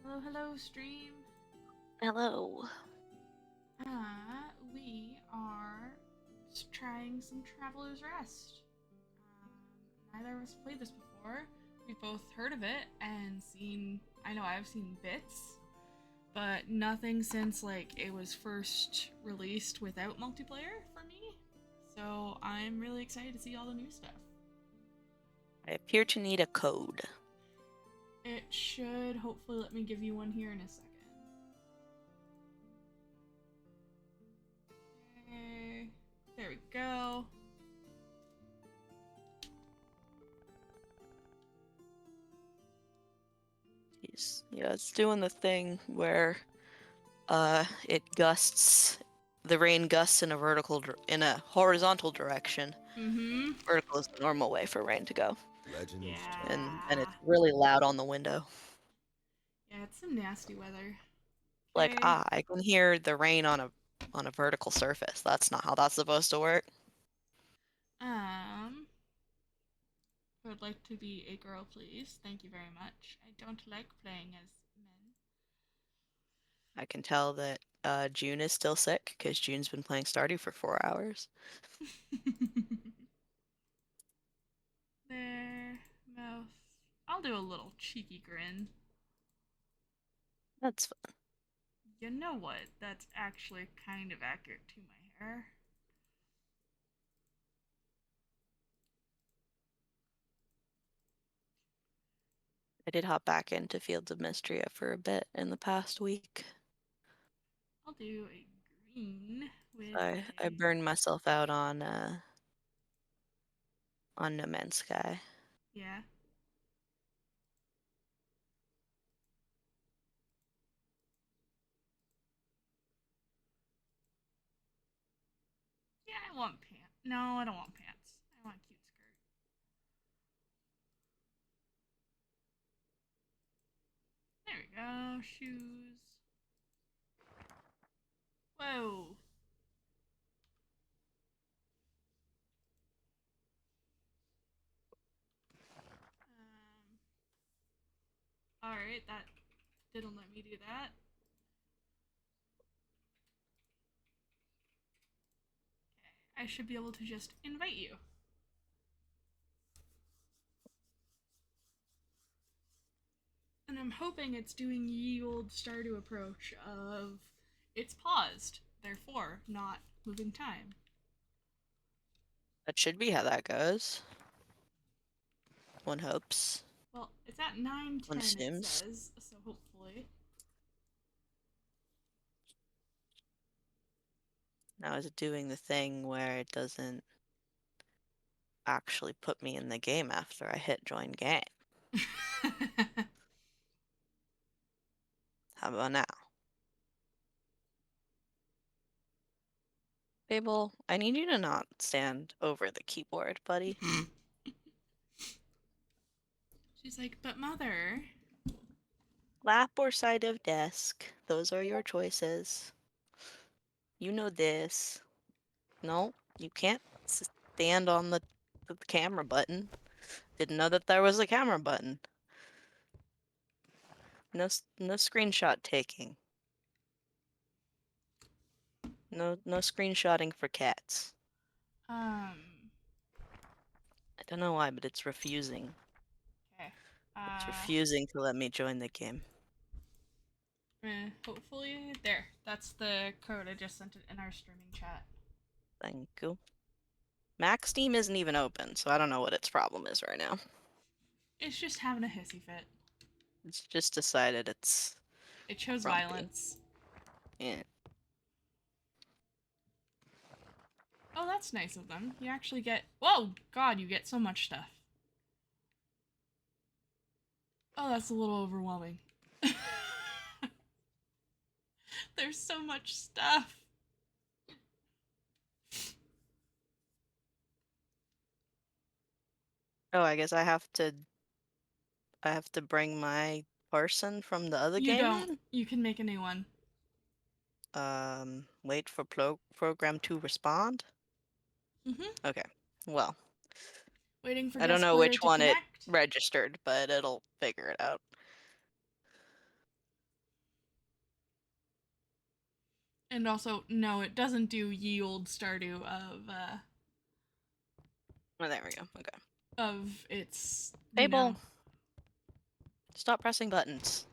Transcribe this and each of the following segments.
Hello, hello, stream. Hello. We are just trying some Traveller's Rest. Neither of us played this before. We've both heard of it and seen. I know I've seen bits, but nothing since like it was first released without multiplayer for me. So I'm really excited to see all the new stuff. I appear to need a code. It should hopefully let me give you one here in a second. Okay, there we go. It's doing the thing where the rain gusts in in a horizontal direction. Mm-hmm. Vertical is the normal way for rain to go. Legends told. And Yeah. it's really loud on the window. Yeah, it's some nasty weather. Like, Okay. I can hear the rain on a vertical surface. That's not how that's supposed to work. Um, I would like to be a girl, please. Thank you very much. I don't like playing as men. I can tell that June is still sick because June's been playing Stardew for 4 hours. There, mouth. I'll do a little cheeky grin. That's fun. You know what? That's actually kind of accurate to my hair. I did hop back into Fields of Mystria for a bit in the past week. I'll do a green with I a. burned myself out on No Man's Sky. Yeah. Yeah, I want pants. No, I don't want pants. I want a cute skirt. There we go. Shoes. Whoa. Alright, that didn't let me do that. Okay, I should be able to just invite you. And I'm hoping it's doing ye old Stardew approach of it's paused, therefore not moving time. That should be how that goes. One hopes. Well, it's at 9:10 One it assumes. says, so hopefully. Now is it doing the thing where it doesn't actually put me in the game after I hit join game? How about now? Fable, I need you to not stand over the keyboard, buddy. She's like, but mother. Lap or side of desk. Those are your choices. You know this. No, you can't stand on the camera button. Didn't know that there was a camera button. No screenshot taking. No screenshotting for cats. Um, I don't know why, but it's refusing. okay. It's refusing to let me join the game. Hopefully, there. That's the code. I just sent it in our streaming chat. Thank you. Mac Steam isn't even open, so I don't know what its problem is right now. It's just having a hissy fit. It's just decided it's It chose grumpy. violence. Yeah. Oh, that's nice of them. You actually get. Whoa, God, you get so much stuff. Oh, that's a little overwhelming. There's so much stuff. Oh, I guess I have to bring my person from the other You game don't. in? You can make a new one. Wait for program to respond? Mm-hmm. Okay. Well, Waiting for I don't guest know player which to one it connect. registered, but it'll figure it out. And also, no, it doesn't do ye old Stardew Oh, there we go. Okay. of its, Fable, stop pressing buttons.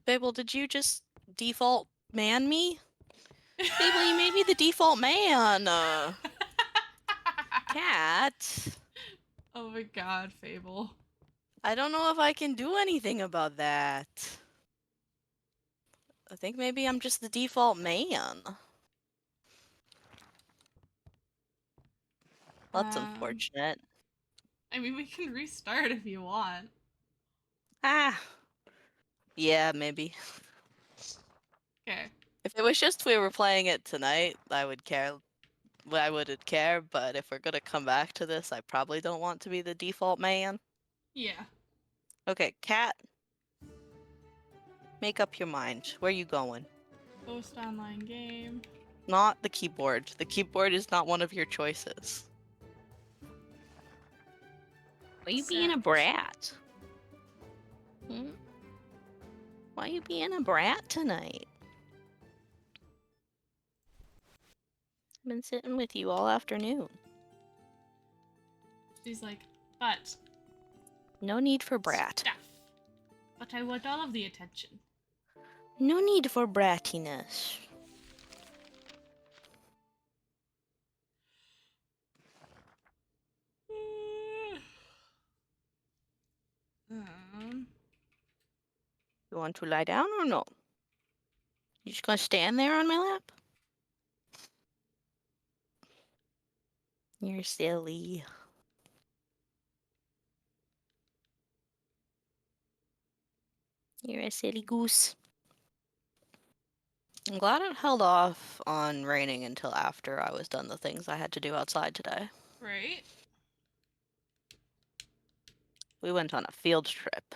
Fable, did you just default man me? Fable, you made me the default man. Cat. Oh my god, Fable. I don't know if I can do anything about that. I think maybe I'm just the default man. That's Um, unfortunate. I mean, we can restart if you want. Ah. Yeah, maybe. Okay. If it was just we were playing it tonight, I would care. Well, I wouldn't care, but if we're gonna come back to this, I probably don't want to be the default man. Yeah. Okay, cat, make up your mind. Where you going? Post online game. Not the keyboard. The keyboard is not one of your choices. Why you being a Accept. brat? Hmm? Why you being a brat tonight? I've been sitting with you all afternoon. She's like, but No need for brat. stuff. But I want all of the attention. No need for brattiness. Um, You want to lie down or no? You just gonna stand there on my lap? You're silly. You're a silly goose. I'm glad it held off on raining until after I was done the things I had to do outside today. right? We went on a field trip.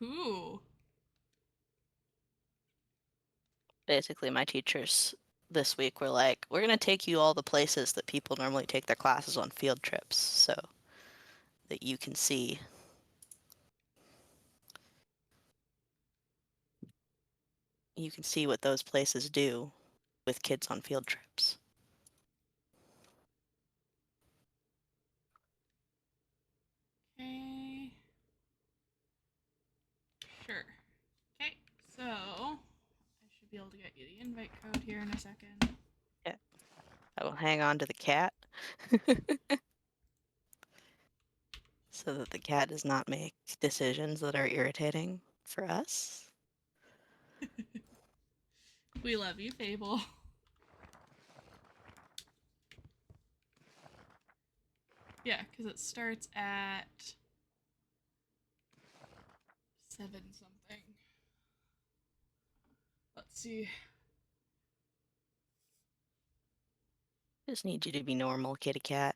Ooh. Basically, my teachers this week were like, we're going to take you all the places that people normally take their classes on field trips so that you can see what those places do with kids on field trips. Okay. Sure. Okay, so I should be able to get you the invite code here in a second. Yeah. I will hang on to the cat so that the cat does not make decisions that are irritating for us. We love you, Fable. Yeah, because it starts at 7 something. Let's see. Just need you to be normal, kitty cat.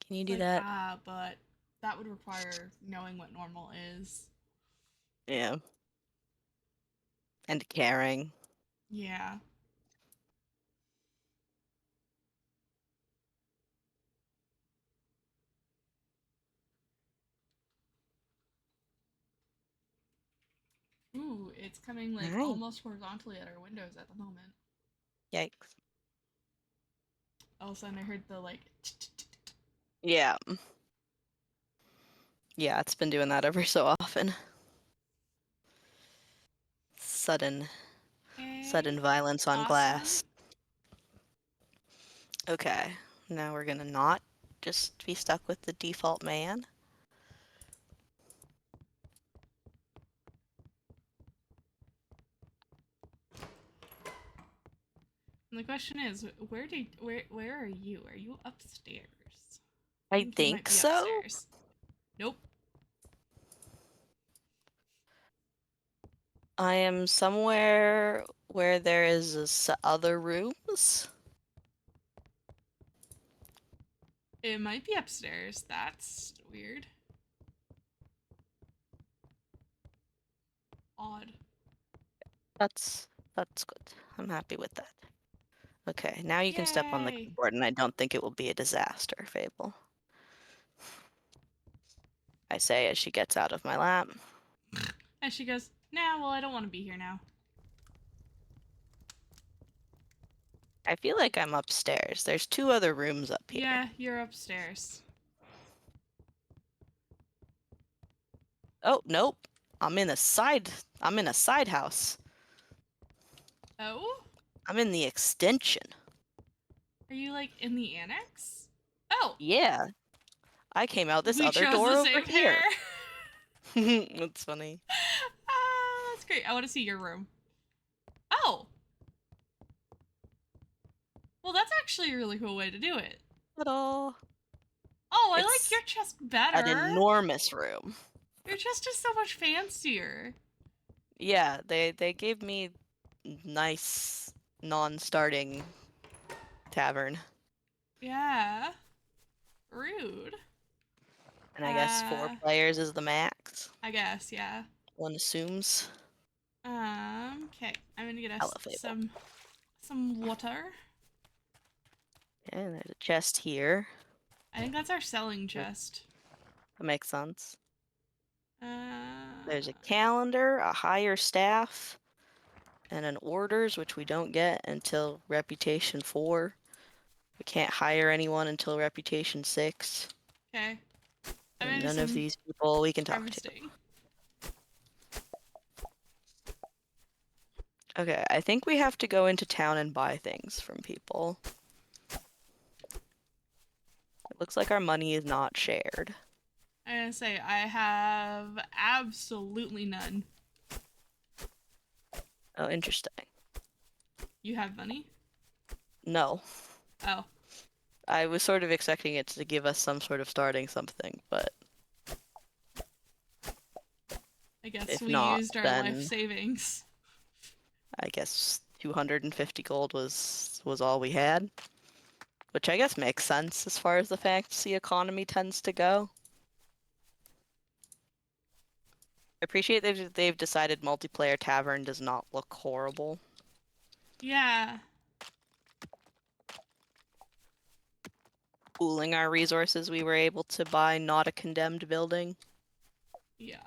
Can you It's do like, that? but that would require knowing what normal is. Yeah. And caring. Yeah. Ooh, it's coming like Nice. almost horizontally at our windows at the moment. Yikes. All of a sudden I heard the like Yeah. Yeah, it's been doing that every so often. Sudden okay. violence on Awesome. glass. Okay. Now we're gonna not just be stuck with the default man. And the question is, where are you? Are you upstairs? I I think you might think be so. upstairs. Nope. I am somewhere where there is other rooms. It might be upstairs. That's weird. Odd. That's good. I'm happy with that. Okay, now you can step on the Yay! keyboard, and I don't think it will be a disaster, Fable. I say as she gets out of my lap. And she goes, nah, well, I don't want to be here now. I feel like I'm upstairs. There's 2 other rooms up here. Yeah, you're upstairs. Oh, nope. I'm in a side house. Oh? I'm in the extension. Are you like in the annex? Oh! Yeah. I came out this We other chose door the over same pair! here. That's funny. Ah, that's great. I want to see your room. Oh! Well, that's actually a really cool way to do it. Ta-da! Oh, I like It's your chest an better. enormous room. Your chest is so much fancier. Yeah, they gave me nice non-starting tavern. Yeah. Rude. And I guess 4 players is the max. I guess, yeah. One assumes. Okay. I'm gonna get us Elephable. some water. And there's a chest here. I think that's our selling chest. That makes sense. Uh, There's a calendar, a higher staff, and an orders, which we don't get until Reputation 4. We can't hire anyone until Reputation 6. okay. I'm And gonna do none of some these people we can talk to. harvesting. Okay, I think we have to go into town and buy things from people. It looks like our money is not shared. I'm gonna say I have absolutely none. Oh, interesting. You have money? No. Oh. I was sort of expecting it to give us some sort of starting something, but I guess if we not, used our then life savings. I guess 250 gold was all we had. Which I guess makes sense as far as the fantasy economy tends to go. I appreciate they've decided multiplayer tavern does not look horrible. Yeah. Pooling our resources, we were able to buy not a condemned building. Yeah.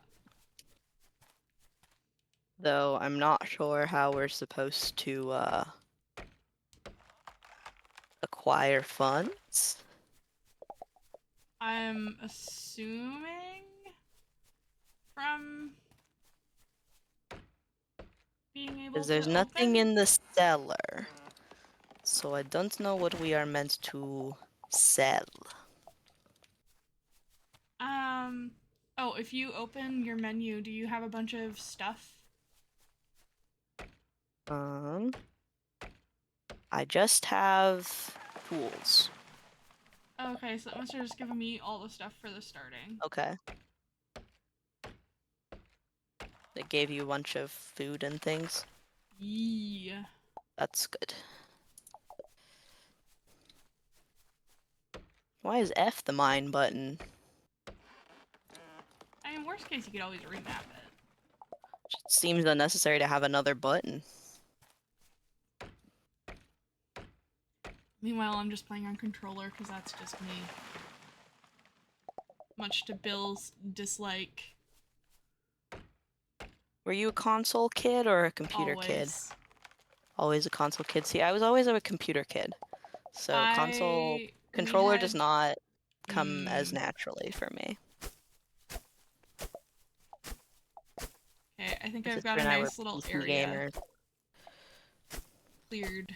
Though I'm not sure how we're supposed to acquire funds. I'm assuming from being able Because to there's nothing open. in the cellar. So I don't know what we are meant to sell. Oh, if you open your menu, do you have a bunch of stuff? I just have tools. Okay, so that must have just given me all the stuff for the starting. Okay. They gave you a bunch of food and things. Yeah. That's good. Why is F the mine button? I mean, worst case, you could always remap it. It seems unnecessary to have another button. Meanwhile, I'm just playing on controller because that's just me. Much to Bill's dislike. Were you a console kid or a computer kid? Always. Always a console kid. See, I was always a computer kid. So console controller does not come as naturally for me. Okay, I think My I've sister got a and I were nice little PC area gamers. cleared.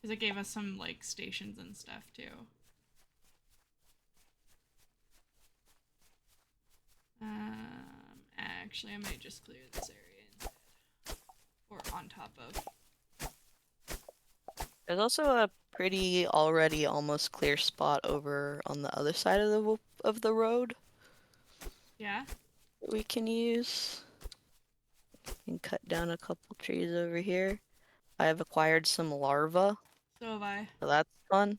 Because it gave us some, like, stations and stuff, too. Actually, I might just clear this area instead. Or on top of. There's also a pretty already almost clear spot over on the other side of the road. Yeah? That we can use. And cut down a couple trees over here. I have acquired some larvae, So have I. so that's fun.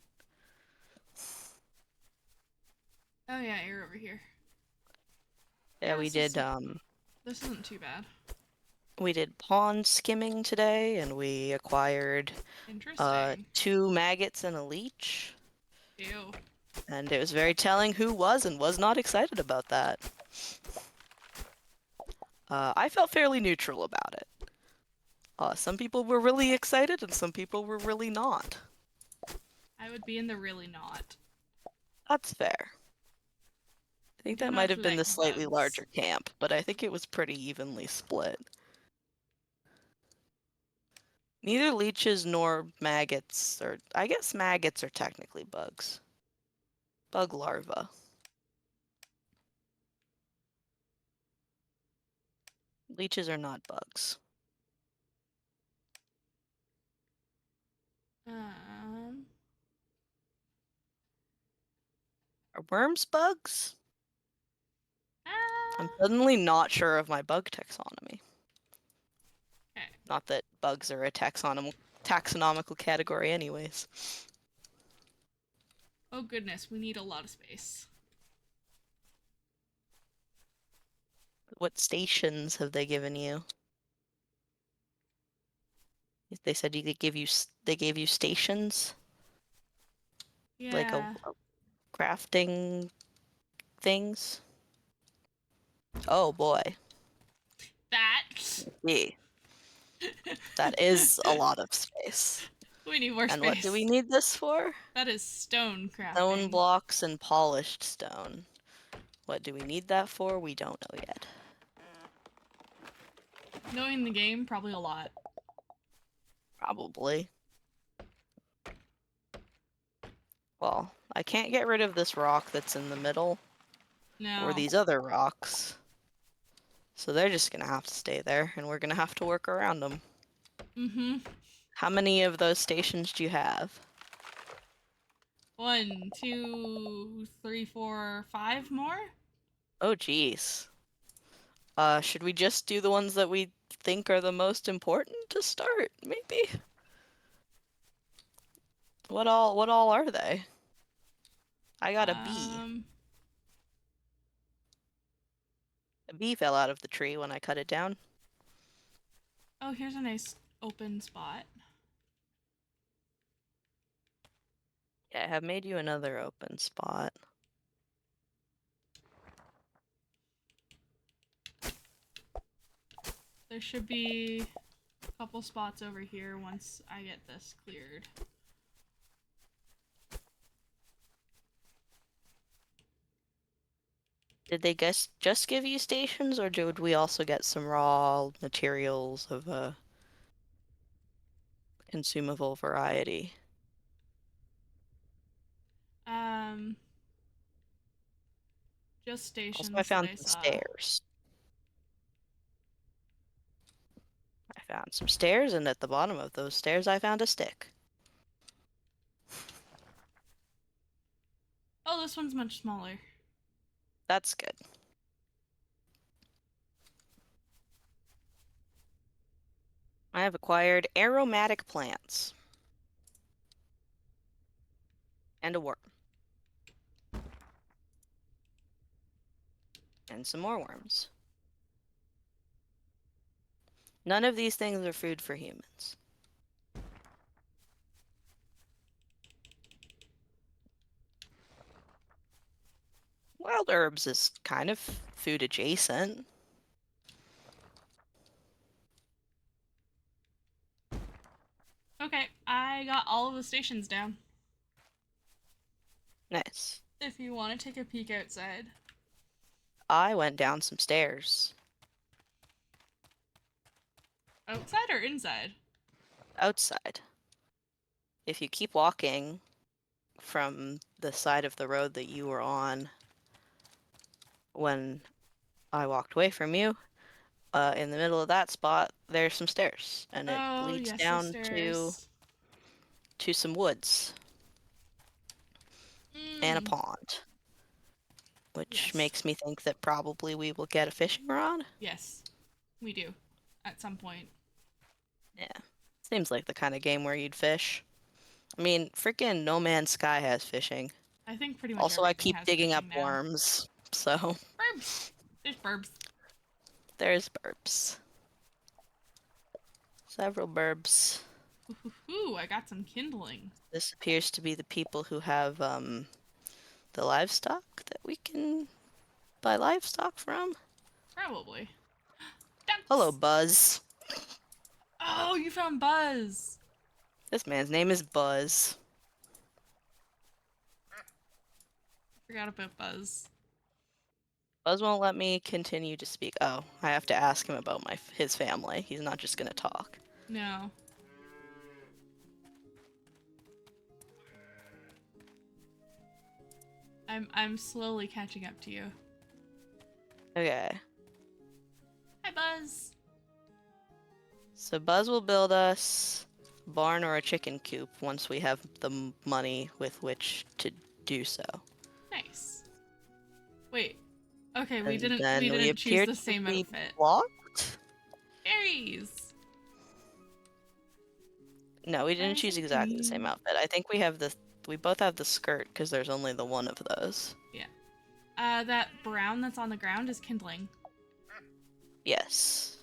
Oh yeah, you're over here. Yeah, we did This isn't too bad. we did pond skimming today, and we acquired Interesting. 2 maggots and a leech. Ew. And it was very telling who was and was not excited about that. I felt fairly neutral about it. Some people were really excited and some people were really not. I would be in the really not. That's fair. I I think do that might not have been the like slightly bugs. larger camp, but I think it was pretty evenly split. Neither leeches nor maggots, or I guess maggots are technically bugs. Bug larvae. Leeches are not bugs. Um, Are worms bugs? I'm ah, suddenly not sure of my bug taxonomy. okay. Not that bugs are a taxonomical category anyways. Oh goodness, we need a lot of space. What stations have they given you? They said you could they gave you stations? Like Yeah. a crafting things? Oh boy. That. Yeah. That is a lot of space. We need more And what do we space. need this for? That is stone Stone crafting. blocks and polished stone. What do we need that for? We don't know yet. Knowing the game, probably a lot. Probably. Well, I can't get rid of this rock that's in the middle, or No. these other rocks. So they're just gonna have to stay there, and we're gonna have to work around them. Mm-hmm. How many of those stations do you have? 1, 2, 3, 4, 5 more? Oh, geez. Should we just do the ones that we think are the most important to start, maybe? What all are they? I got a bee. Um, A bee fell out of the tree when I cut it down. oh, here's a nice open spot. Yeah, I have made you another open spot. There should be a couple spots over here once I get this cleared. Did they just give you stations, or did we also get some raw materials of a consumable variety? Um, just Also, I stations that found I some saw. stairs. I found some stairs, and at the bottom of those stairs, I found a stick. Oh, this one's much smaller. That's good. I have acquired aromatic plants. And a worm. And some more worms. None of these things are food for humans. Wild herbs is kind of food adjacent. Okay, I got all of the stations down. Nice. If you want to take a peek outside. I went down some stairs. Outside or inside? Outside. If you keep walking from the side of the road that you were on when I walked away from you, in the middle of that spot, there's some stairs, and it Oh, leads yes, the down to stairs. some woods and a Mm, pond, which yes. makes me think that probably we will get a fishing rod. Yes, we do. At some point. Yeah, seems like the kind of game where you'd fish. I mean, freaking No Man's Sky has fishing. I think pretty much Also, I everything keep has digging up fishing now. worms, so Burbs! There's burbs. there's burps. Several burbs. Ooh, I got some kindling. This appears to be the people who have the livestock that we can buy livestock from. Probably. Hello, Ducks! Buzz. Oh, you found Buzz. This man's name is Buzz. Forgot about Buzz. Buzz won't let me continue to speak. Oh, I have to ask him about his family. He's not just gonna talk. No. I'm slowly catching up to you. Okay. Hi, Buzz. So Buzz will build us a barn or a chicken coop once we have the money with which to do so. Nice. Wait. Okay, we And didn't then we choose appear the to same be outfit. blocked? Berries. No, we didn't Berries choose and exactly the same cream. outfit. I think we both have the skirt because there's only the one of those. Yeah. That brown that's on the ground is kindling. Yes.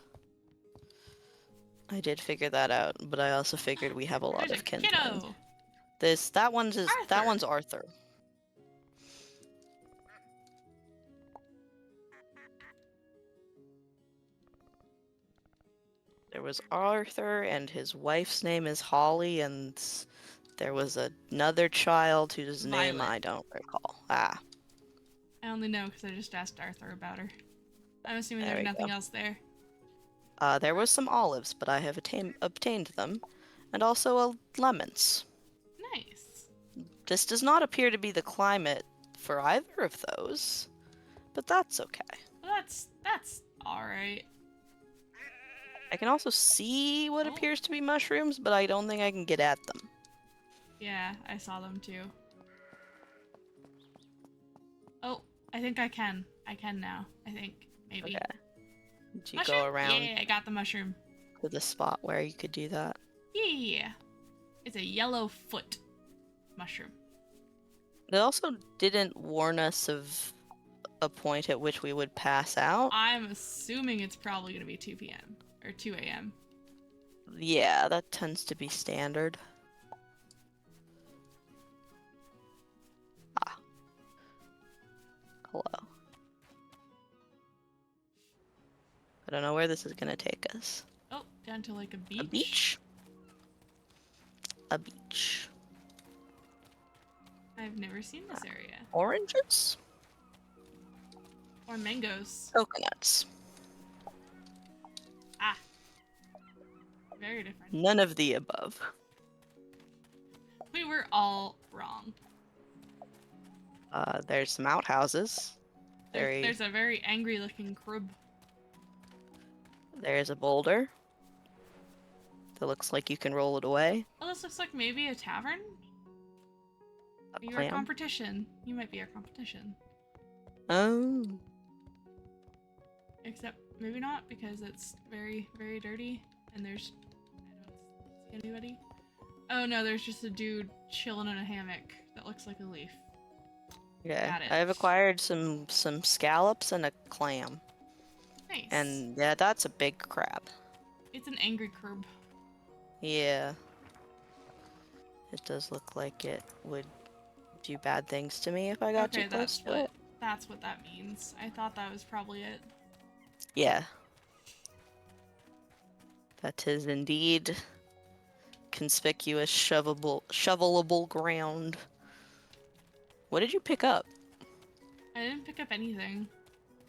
I did figure that out, but I also figured we have a lot There's a of kindling. kiddo. That one's Arthur. Arthur. There was Arthur, and his wife's name is Holly, and there was another child whose name Violet. I don't recall. Ah, I only know because I just asked Arthur about her. I'm assuming there there's we nothing go. else there. There was some olives, but I have obtained them, and also lemons. Nice. This does not appear to be the climate for either of those, but that's okay. Well, that's all right. I can also see what Oh. appears to be mushrooms, but I don't think I can get at them. Yeah, I saw them too. Oh, I think I can. I can now. I think maybe. Okay. Did you Mushroom? go around Yeah, I got the mushroom. to the spot where you could do that? Yeah. It's a yellow foot mushroom. It also didn't warn us of a point at which we would pass out. I'm assuming it's probably going to be 2 p.m. or 2 a.m. Yeah, that tends to be standard. Ah. Hello. I don't know where this is gonna take us. Oh, down to like a beach. A beach? A beach. I've never seen this area. Oranges? Or mangoes. Coconuts. Ah. Very different. None of the above. We were all wrong. There's some outhouses. There's a very angry looking crib. There's a boulder that looks like you can roll it away. Oh, this looks like maybe a tavern? A You're a clam. competition. You might be our competition. Oh. Except maybe not because it's very, very dirty and there's I don't see anybody. Oh no, there's just a dude chilling in a hammock that looks like a leaf. Yeah. Got it. I've acquired some scallops and a clam. Nice. And yeah, that's a big crab. It's an angry crab. Yeah. It does look like it would do bad things to me if I got too close to it. That's what that means. I thought that was probably it. Yeah. That is indeed conspicuous shovelable ground. What did you pick up? I didn't pick up anything.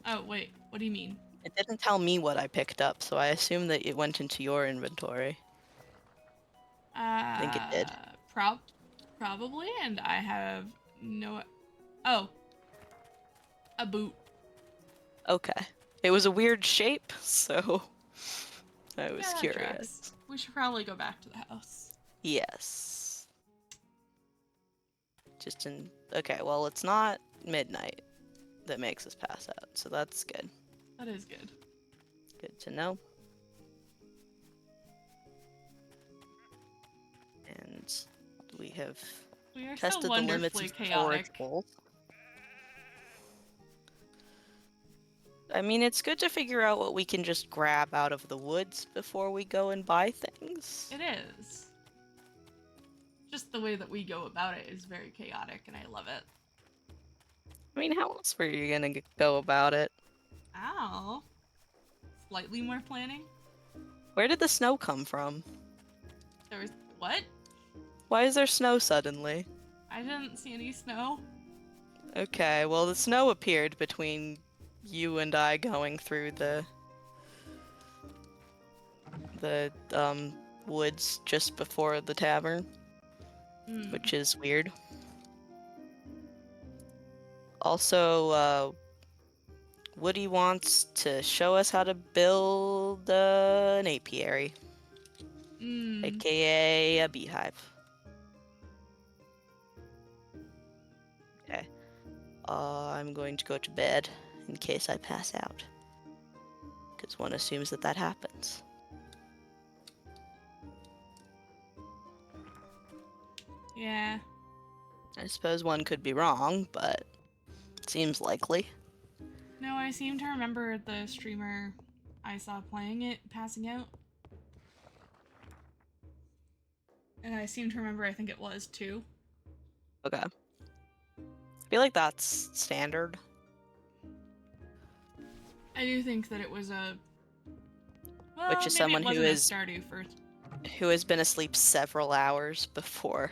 Oh wait, what do you mean? It didn't tell me what I picked up, so I assume that it went into your inventory. I think it did. Probably, and I have no. Oh, a boot. Okay. It was a weird shape, so I was Yeah, that curious. tracks. We should probably go back to the house. Yes. Okay, well, it's not midnight that makes us pass out, so that's good. That is good. Good to know. And we have We are so tested the limits wonderfully of chaotic. forageables. I mean, it's good to figure out what we can just grab out of the woods before we go and buy things. It is. Just the way that we go about it is very chaotic, and I love it. I mean, how else were you gonna go about it? Ow. Slightly more planning? Where did the snow come from? There was what? Why is there snow suddenly? I didn't see any snow. Okay, well the snow appeared between you and I going through the woods just before the tavern, which is weird. Also, Woody wants to show us how to build an apiary, aka a beehive. Okay. I'm going to go to bed in case I pass out, because one assumes that happens. Yeah. I suppose one could be wrong, but it seems likely. No, I seem to remember the streamer I saw playing it passing out. And I seem to remember I think it was too. Okay. I feel like that's standard. I do think that it was a... Well, Which is maybe someone it wasn't a Stardew first. who has been asleep several hours before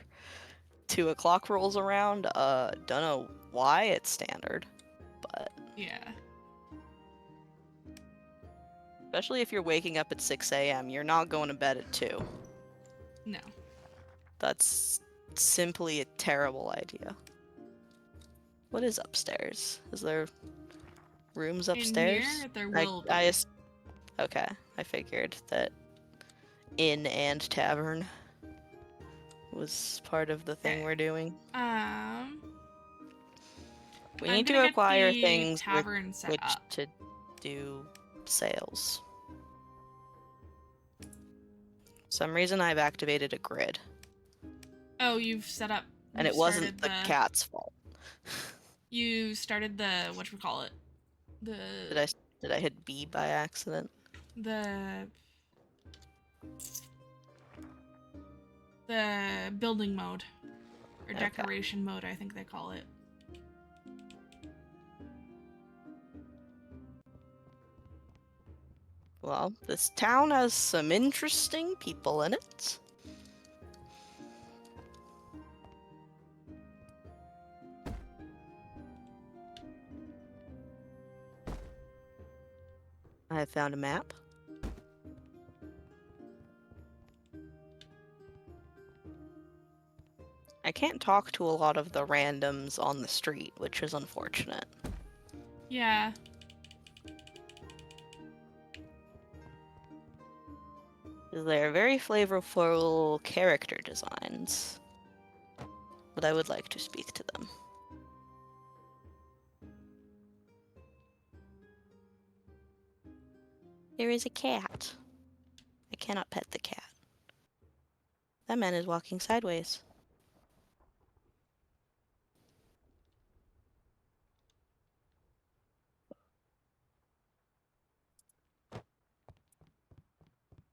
2 o'clock rolls around. Don't know why it's standard, but Yeah. especially if you're waking up at 6 a.m., you're not going to bed at 2. No. That's simply a terrible idea. What is upstairs? Is there rooms upstairs? In here, there will be. Okay, I figured that inn and tavern was part of the thing we're doing. We need to acquire things with which to do sales. For some reason I've activated a grid. Oh, you've set up... And it wasn't the cat's fault. You started the... whatchamacallit? Did I hit B by accident? The building mode. Or decoration mode, I think they call it. Well, this town has some interesting people in it. I have found a map. I can't talk to a lot of the randoms on the street, which is unfortunate. Yeah. They're very flavorful character designs, but I would like to speak to them. There is a cat. I cannot pet the cat. That man is walking sideways.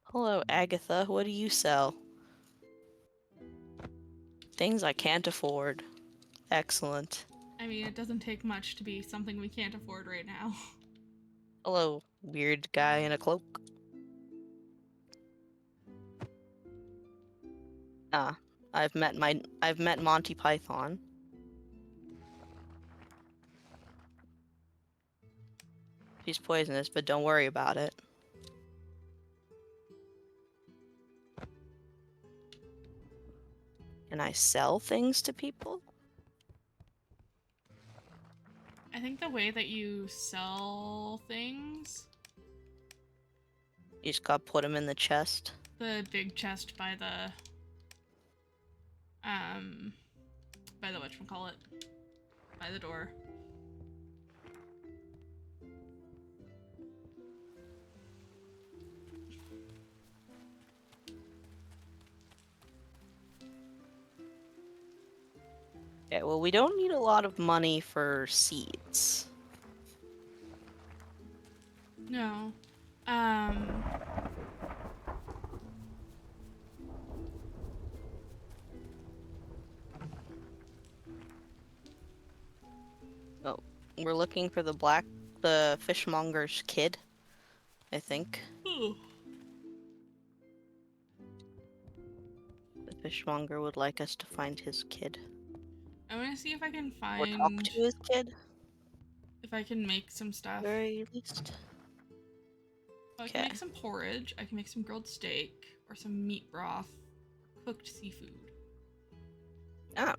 Hello, Agatha. What do you sell? Things I can't afford. Excellent. I mean, it doesn't take much to be something we can't afford right now. Hello, weird guy in a cloak. Ah, I've met Monty Python. She's poisonous, but don't worry about it. Can I sell things to people? I think the way that you sell things... You just gotta put them in the chest. The big chest by the... whatchamacallit? By the door. Okay, well, we don't need a lot of money for seeds. No. Oh, we're looking for the fishmonger's kid, I think. Ooh. Fishmonger would like us to find his kid. I'm gonna see if I can Or talk find to his kid, if I can make some stuff. very least. I can Okay. make some porridge. I can make some grilled steak or some meat broth, cooked seafood. Oh.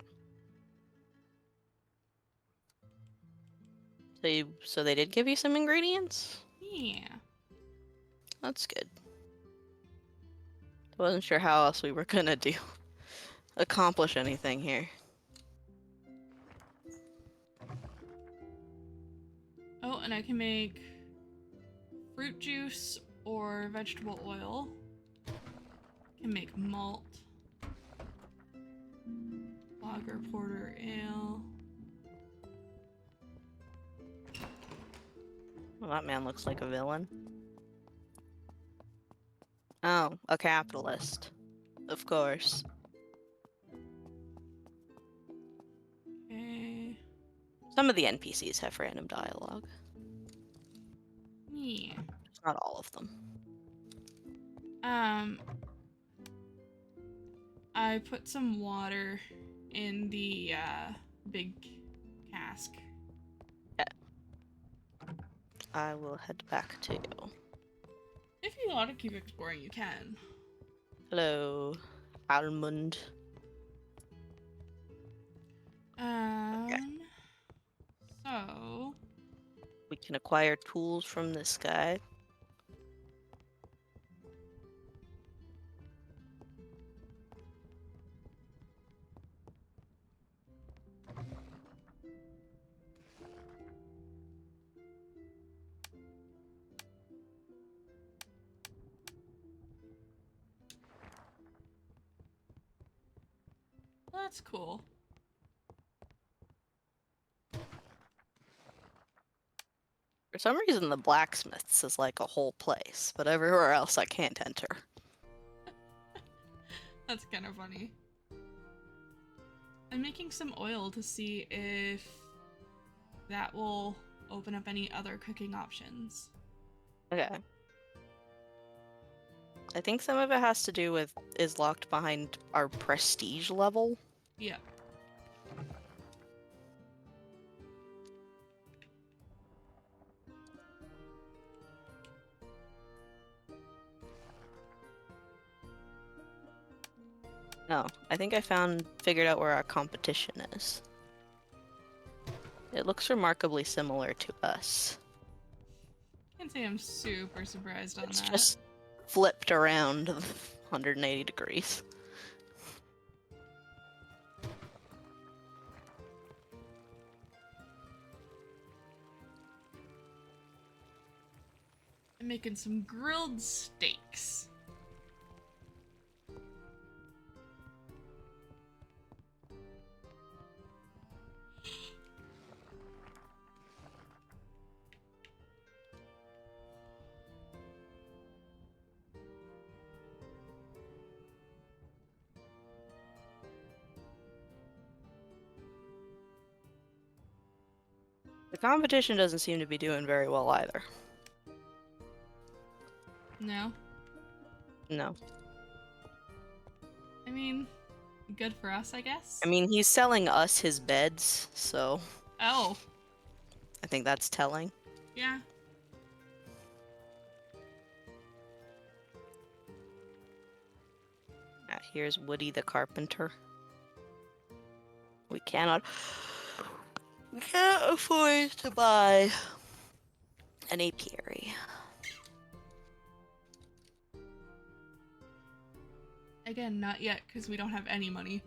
So they did give you some ingredients? Yeah. That's good. I wasn't sure how else we were gonna accomplish anything here. Oh, and I can make fruit juice or vegetable oil. I can make malt. Lager, porter, ale. Well, that man looks like a villain. Oh, a capitalist. Of course. Okay. Some of the NPCs have random dialogue. Yeah. Not all of them. I put some water in the big cask. Yeah. I will head back to you. If you want to keep exploring, you can. Hello, Almond. So We can acquire tools from this guy. that's cool. For some reason, the blacksmith's is like a whole place, but everywhere else I can't enter. That's kind of funny. I'm making some oil to see if that will open up any other cooking options. Okay. I think some of it has to do with is locked behind our prestige level. Yeah. No, I think I figured out where our competition is. It looks remarkably similar to us. Can't say I'm super surprised on It's that. just flipped around 180 degrees. I'm making some grilled steaks. The competition doesn't seem to be doing very well either. No? No. I mean, good for us, I guess. I mean, he's selling us his beds, so Oh, I think that's telling. yeah. Here's Woody the carpenter. We cannot afford to buy an apiary. Again, not yet, because we don't have any money.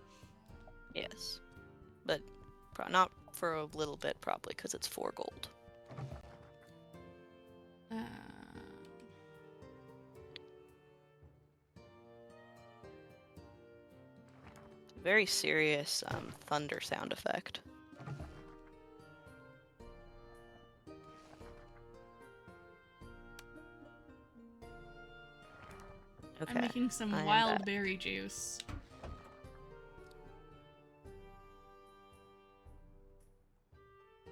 Yes. But not for a little bit, probably, because it's 4 gold. Very serious thunder sound effect. Okay. I'm making some I am wild back. berry juice.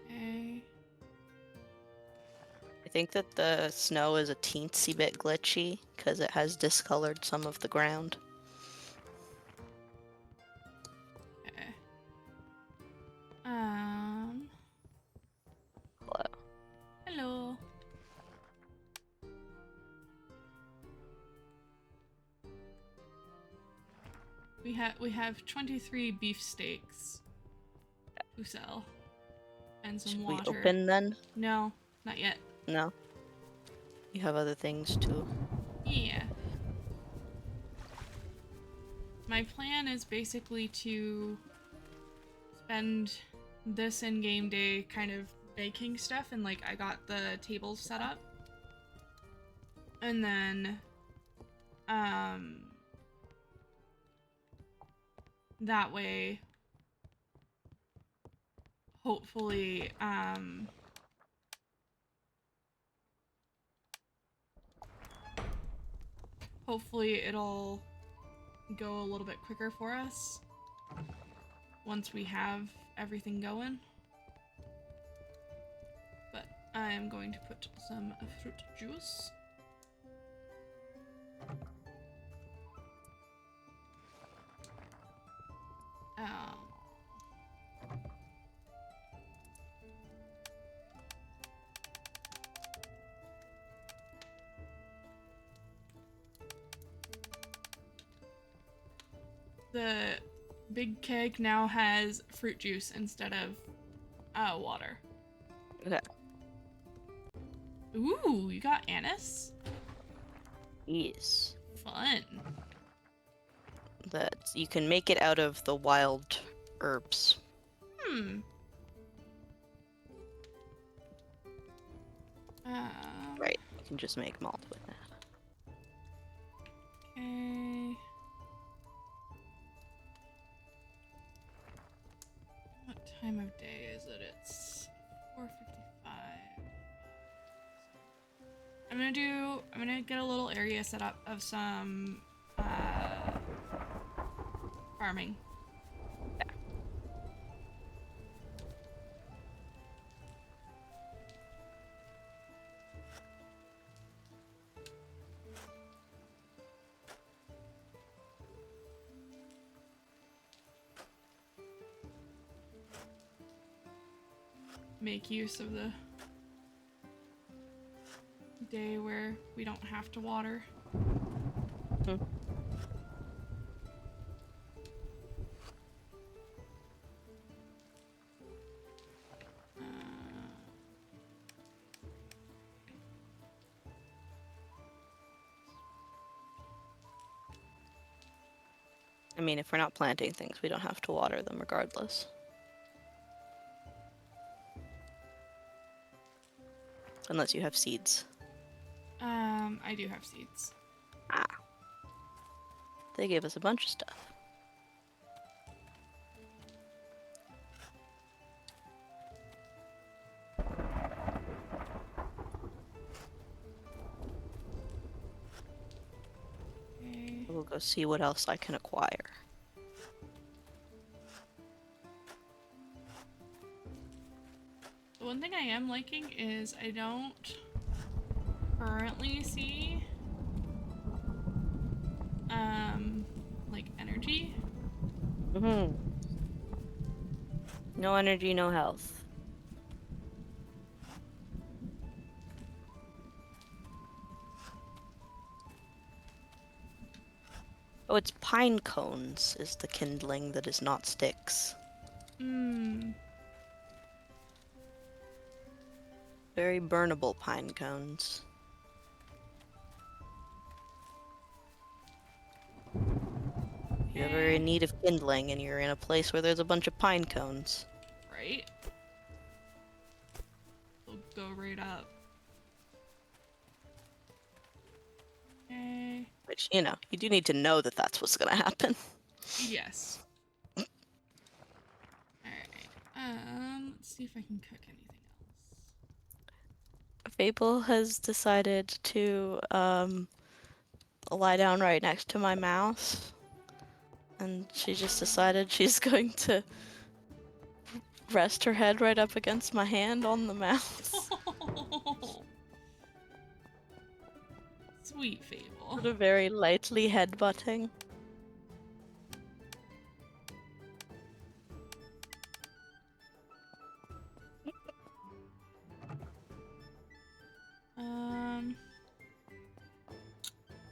Okay. I think that the snow is a teensy bit glitchy because it has discolored some of the ground. we have 23 beefsteaks to sell and some Should water. we open then? No, not yet. No. You have other things too. Yeah. My plan is basically to spend this in-game day kind of baking stuff, and like I got the tables set up. And then that way hopefully it'll go a little bit quicker for us once we have everything going. But I am going to put some fruit juice. The big keg now has fruit juice instead of water. Okay. Ooh, you got anise? Yes. Fun. That you can make it out of the wild herbs. Right. You can just make malt with that. Okay. What time of day is it? It's 4:55. I'm gonna get a little area set up of some farming. Yeah. Make use of the day where we don't have to water. I mean, if we're not planting things, we don't have to water them regardless. Unless you have seeds. I do have seeds. Ah. They gave us a bunch of stuff. Okay. We'll go see what else I can acquire. The one thing I am liking is I don't currently see like energy. No energy, no health. Oh, it's pine cones is the kindling that is not sticks. Very burnable pine cones. If you're ever in need of kindling and you're in a place where there's a bunch of pine cones. Right? We'll go right up. Okay. Which, you know, you do need to know that that's what's gonna happen. Yes. Alright. Let's see if I can cook anything else. Fable has decided to, lie down right next to my mouse. And she just decided she's going to rest her head right up against my hand on the mouse. Sweet Fable. Sort of very lightly headbutting.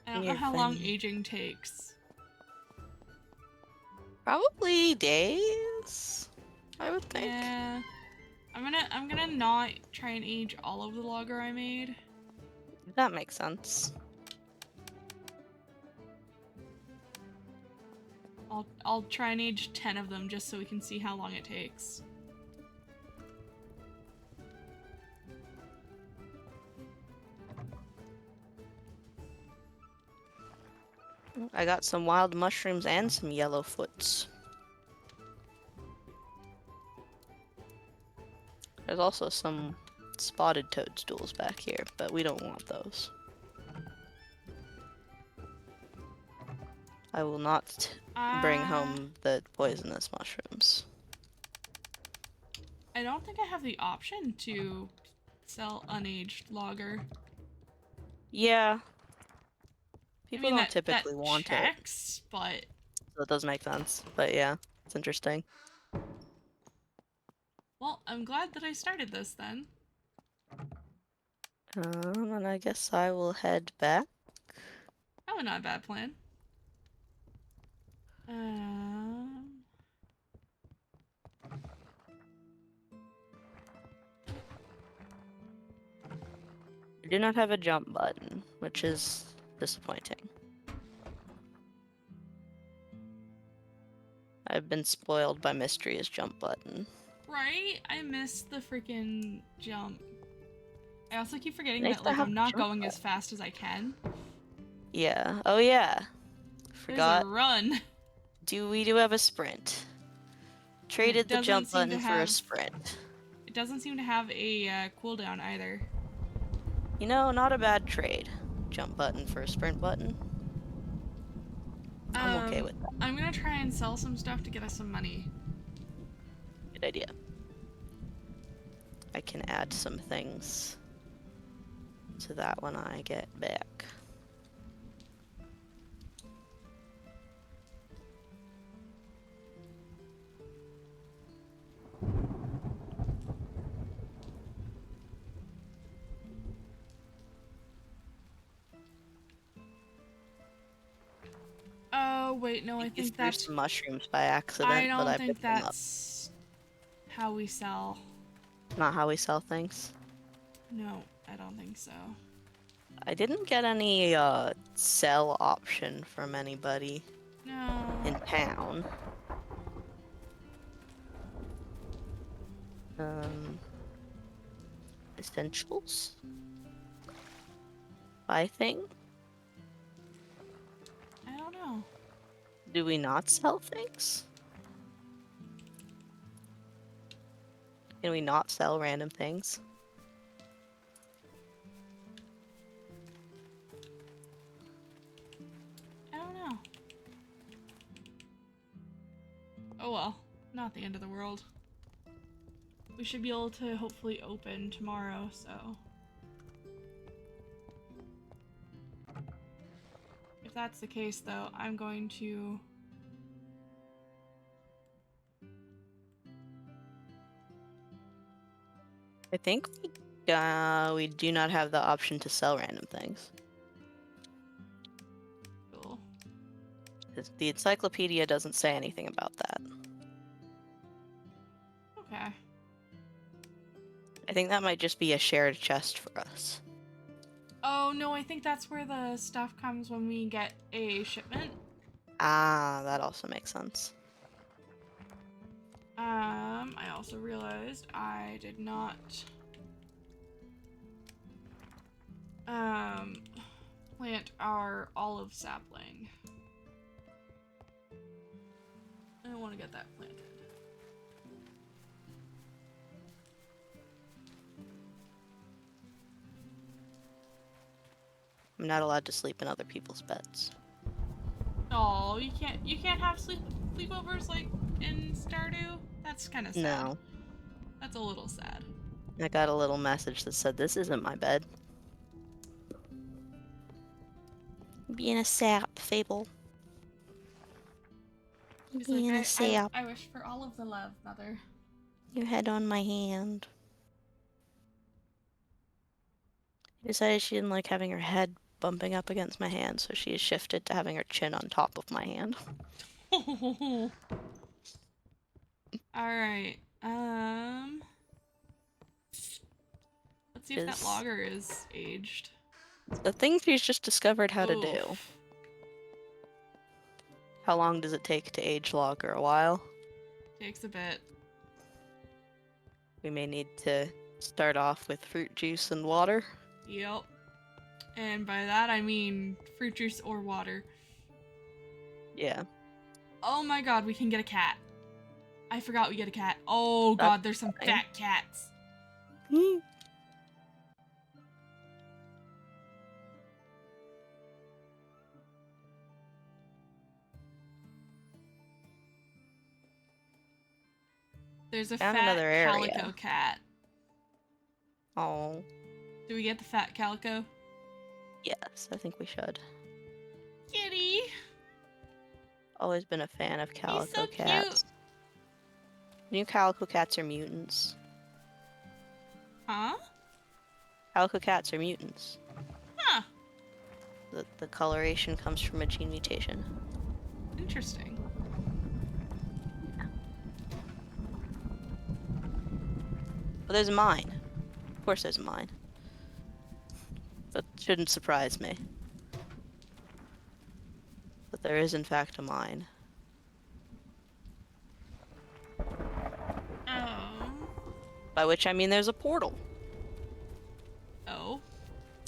I don't know how long aging takes. Probably days, I would think. Yeah. I'm gonna not try and age all of the logger I made. That makes sense. I'll try and age 10 of them just so we can see how long it takes. I got some wild mushrooms and some yellow foots. There's also some spotted toadstools back here, but we don't want those. I will not bring home the poisonous mushrooms. I don't think I have the option to sell unaged lager. Yeah. People I mean, don't typically that want it. checks, but... So it does make sense. But yeah, it's interesting. Well, I'm glad that I started this then. And I guess I will head back. Probably not a bad plan. Um... I do not have a jump button, which is disappointing. I've been spoiled by Mystery's jump button. Right? I missed the freaking jump. I also keep forgetting Nice that, to like, have I'm a not jump going as button. fast as I can. Yeah. Oh yeah. There's a Forgot. run. We do have a sprint. And it Traded the doesn't jump seem to button for a have... sprint. It doesn't seem to have a cooldown either. You know, not a bad trade. Jump button for a sprint button. I'm okay with that. I'm gonna try and sell some stuff to get us some money. Good idea. I can add some things to that when I get back. Oh, wait, no, I You think threw that's... some mushrooms by accident, I but don't I think picked them up. that's how we sell. Not how we sell things. No, I don't think so. I didn't get any sell option from anybody No. in town. Essentials? I think. I don't know. Do we not sell things? Can we not sell random things? I don't know. Oh well, not the end of the world. We should be able to hopefully open tomorrow, so... If that's the case, though, I'm going to... I think we do not have the option to sell random things. Cool. The encyclopedia doesn't say anything about that. Okay. I think that might just be a shared chest for us. Oh, no, I think that's where the stuff comes when we get a shipment. Ah, that also makes sense. I also realized I did not... plant our olive sapling. I want to get that planted. I'm not allowed to sleep in other people's beds. Oh, you can't have sleepovers like in Stardew? That's kind of sad. No. That's a little sad. I got a little message that said, "This isn't my bed." Being a sap, Fable. She's Being a like, sap. I wish for all of the love, Mother. Your head on my hand. She decided she didn't like having her head bumping up against my hand, so she has shifted to having her chin on top of my hand. All right. Let's see if that Is logger is aged. the thing she's just discovered how to do. Oof. How long does it take to age lager? A while? Takes a bit. We may need to start off with fruit juice and water. Yep. And by that I mean fruit juice or water. Yeah. Oh my god, we can get a cat. I forgot we get a cat. Oh That's god, there's some fine. fat cats. There's a Found fat another calico area. cat. Oh. Do we get the fat calico? Yes, I think we should. Kitty! Always been a fan of He's so calico cute! cats. New calico cats are mutants. Huh? Calico cats are mutants. Huh. The coloration comes from a gene mutation. Interesting. But there's a mine. Of course there's a mine. That shouldn't surprise me. But there is in fact a mine. Oh. By which I mean there's a portal. Oh.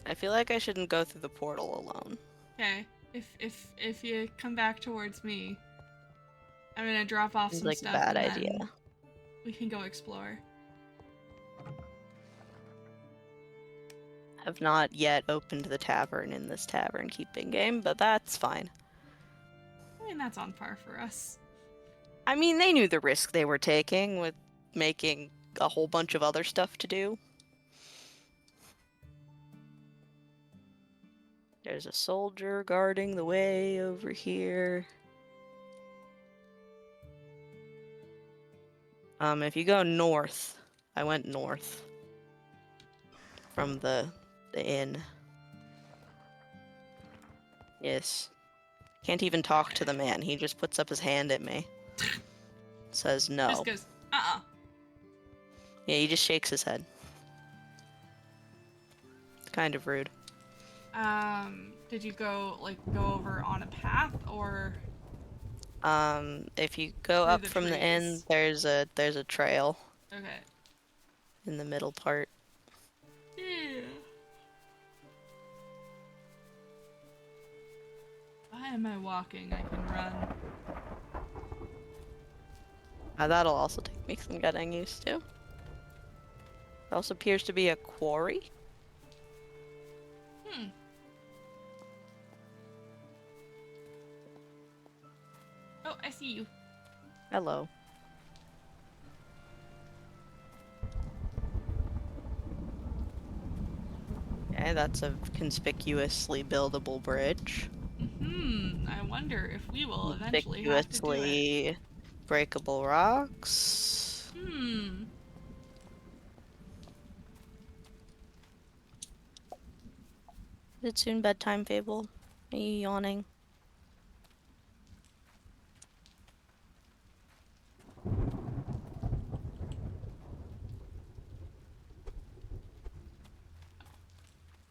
I feel like I shouldn't go through the portal alone. Okay. If you come back towards me, I'm gonna drop off Seems some like a stuff bad and idea. then we can go explore. Have not yet opened the tavern in this tavern keeping game, but that's fine. I mean, that's on par for us. I mean, they knew the risk they were taking with making a whole bunch of other stuff to do. There's a soldier guarding the way over here. If you go north, I went north from the inn. Yes. Can't even talk to the man. He just puts up his hand at me. Says no. Just goes, uh-uh. Yeah, he just shakes his head. It's kind of rude. Did you go over on a path or If you go through up the from the inn, trees? there's a trail Okay. in the middle part. Yeah. Why am I walking? I can run. That'll also take me some getting used to. There also appears to be a quarry. Hmm. Oh, I see you. Hello. Okay, that's a conspicuously buildable bridge. I wonder if we will eventually have to do it. Conspicuously breakable rocks. Is it soon bedtime, Fable? Are you yawning?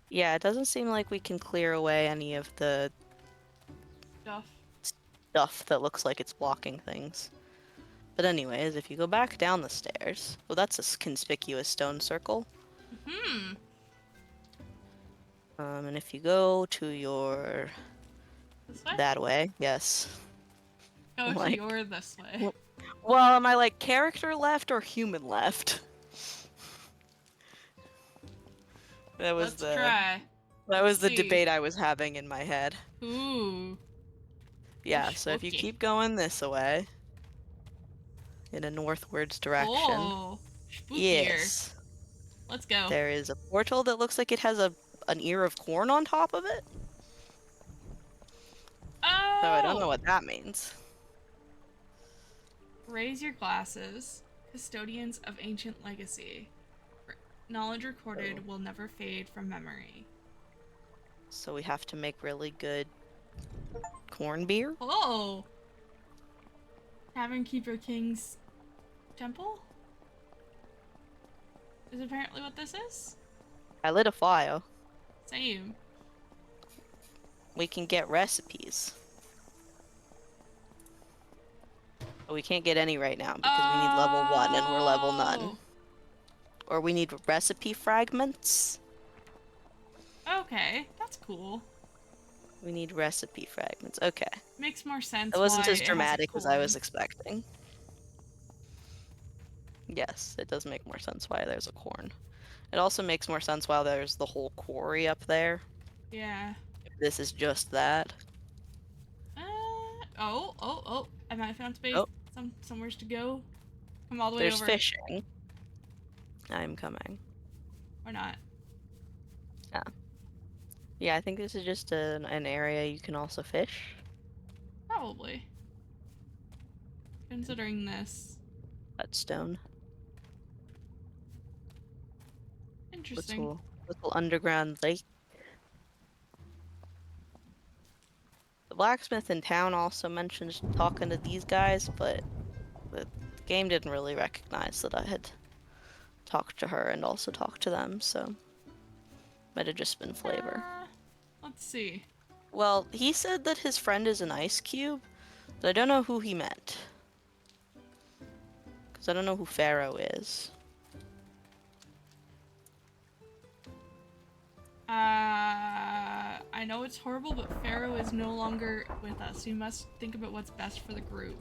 Yeah, it doesn't seem like we can clear away any of the stuff that looks like it's blocking things. But anyways, if you go back down the stairs... Oh, that's a conspicuous stone circle. And if you go to your... This way? that way, yes. Go to Like- your this way. Well, am I like character left or human left? That was Let's try. That was the see. debate I was having in my head. Ooh. Yeah, so if you Spooky. keep going this way, in a northwards direction, Oh, spookier. yes, Let's go. there is a portal that looks like it has an ear of corn on top of it. Oh! So I don't know what that means. Raise your glasses. Custodians of ancient legacy. Knowledge recorded will never fade from memory. So we have to make really good corn beer? Oh! Tavern Keeper King's temple? Is apparently what this is? I lit a fire. Same. We can get recipes. But we can't get any right now because we need level 1 and we're level none. Oh! Or we need recipe fragments. Okay, that's cool. We need recipe fragments. Okay. Makes more sense That wasn't why as it has a dramatic as I was corn. expecting. Yes, it does make more sense why there's a corn. It also makes more sense why there's the whole quarry up there. Yeah. If this is just that. Oh. I might have found space. Oh, Somewheres to go. Come all the way there's over. fishing. I'm coming. Or not. Yeah. Yeah, I think this is just an area you can also fish. Probably. Considering this. Whetstone. Interesting. Little underground lake. The blacksmith in town also mentioned talking to these guys, but the game didn't really recognize that I had talked to her and also talked to them, so might have just been flavor. Let's see. Well, he said that his friend is an ice cube, but I don't know who he meant. Because I don't know who Pharaoh is. I know it's horrible, but Pharaoh is no longer with us. We must think about what's best for the group.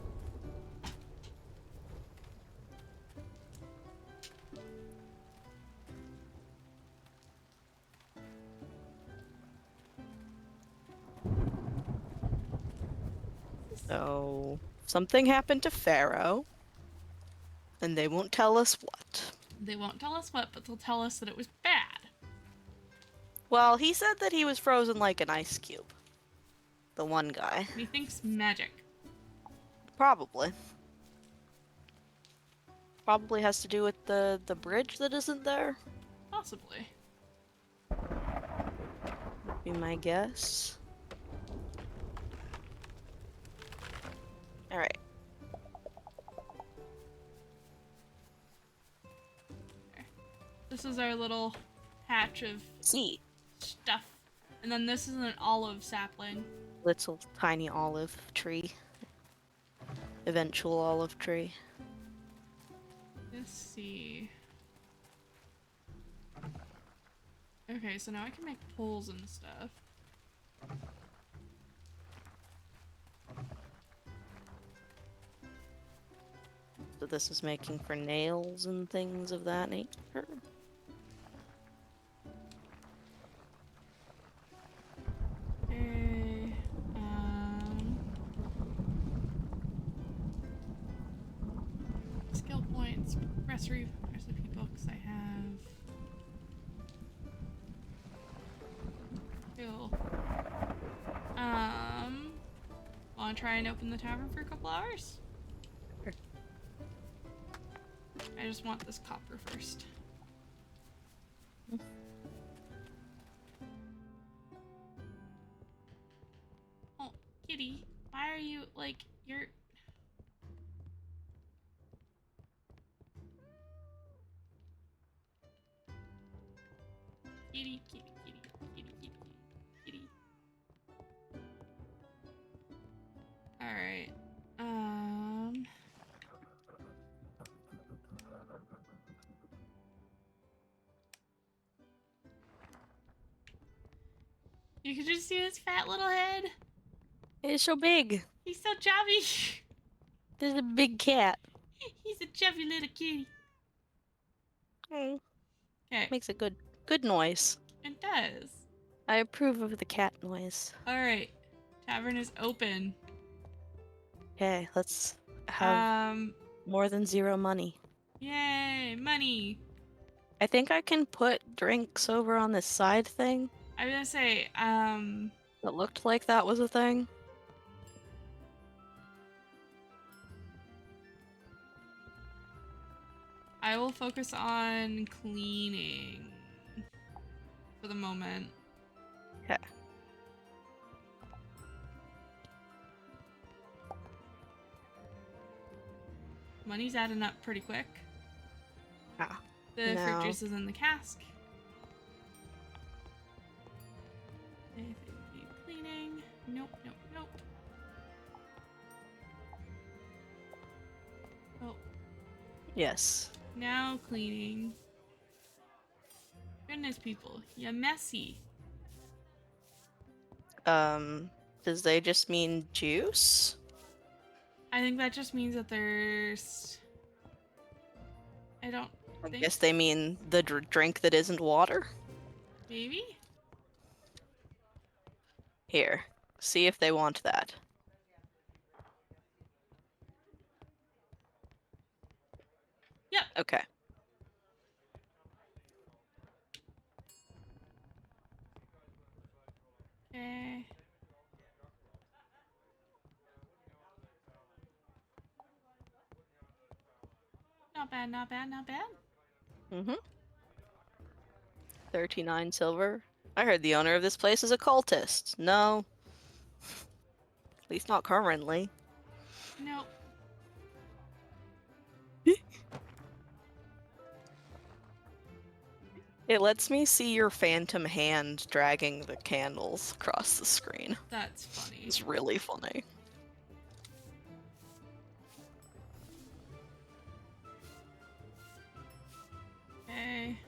So, something happened to Pharaoh, and they won't tell us what. They won't tell us what, but they'll tell us that it was bad. Well, he said that he was frozen like an ice cube. The one guy. Methinks magic. Probably. Probably has to do with the bridge that isn't there. Possibly. Be my guess. Alright. This is our little hatch of See. stuff. And then this is an olive sapling. Little tiny olive tree. Eventual olive tree. Let's see. Okay, so now I can make poles and stuff. So this is making for nails and things of that nature. Okay. Skill points, recipe books I have. Cool. Wanna try and open the tavern for a couple hours? Sure. I just want this copper first. Oh, kitty, why are you, like, you're... Kitty. Alright. You can just see his fat little head. It's so big. He's so chubby. There's a big cat. He's a chubby little kitty. Mm. Okay. Makes a good noise. It does. I approve of the cat noise. Alright. Tavern is open. Okay, let's have more than 0 money. Yay, money. I think I can put drinks over on this side thing. I was gonna say, That looked like that was a thing. I will focus on cleaning for the moment. Okay. Money's adding up pretty quick. Ah, The fruit now. juice is in the cask. Cleaning. Nope, nope, nope. Oh, Yes. now cleaning. Goodness, people, you're messy. Does they just mean juice? I think that just means that there's. I don't I think. guess they mean the drink that isn't water? Maybe? Here, see if they want that. Yep. Okay. Okay. Not bad, not bad, not bad. Mm-hmm. 39 silver. I heard the owner of this place is a cultist. No. At least not currently. Nope. It lets me see your phantom hand dragging the candles across the screen. That's funny. It's really funny. Okay.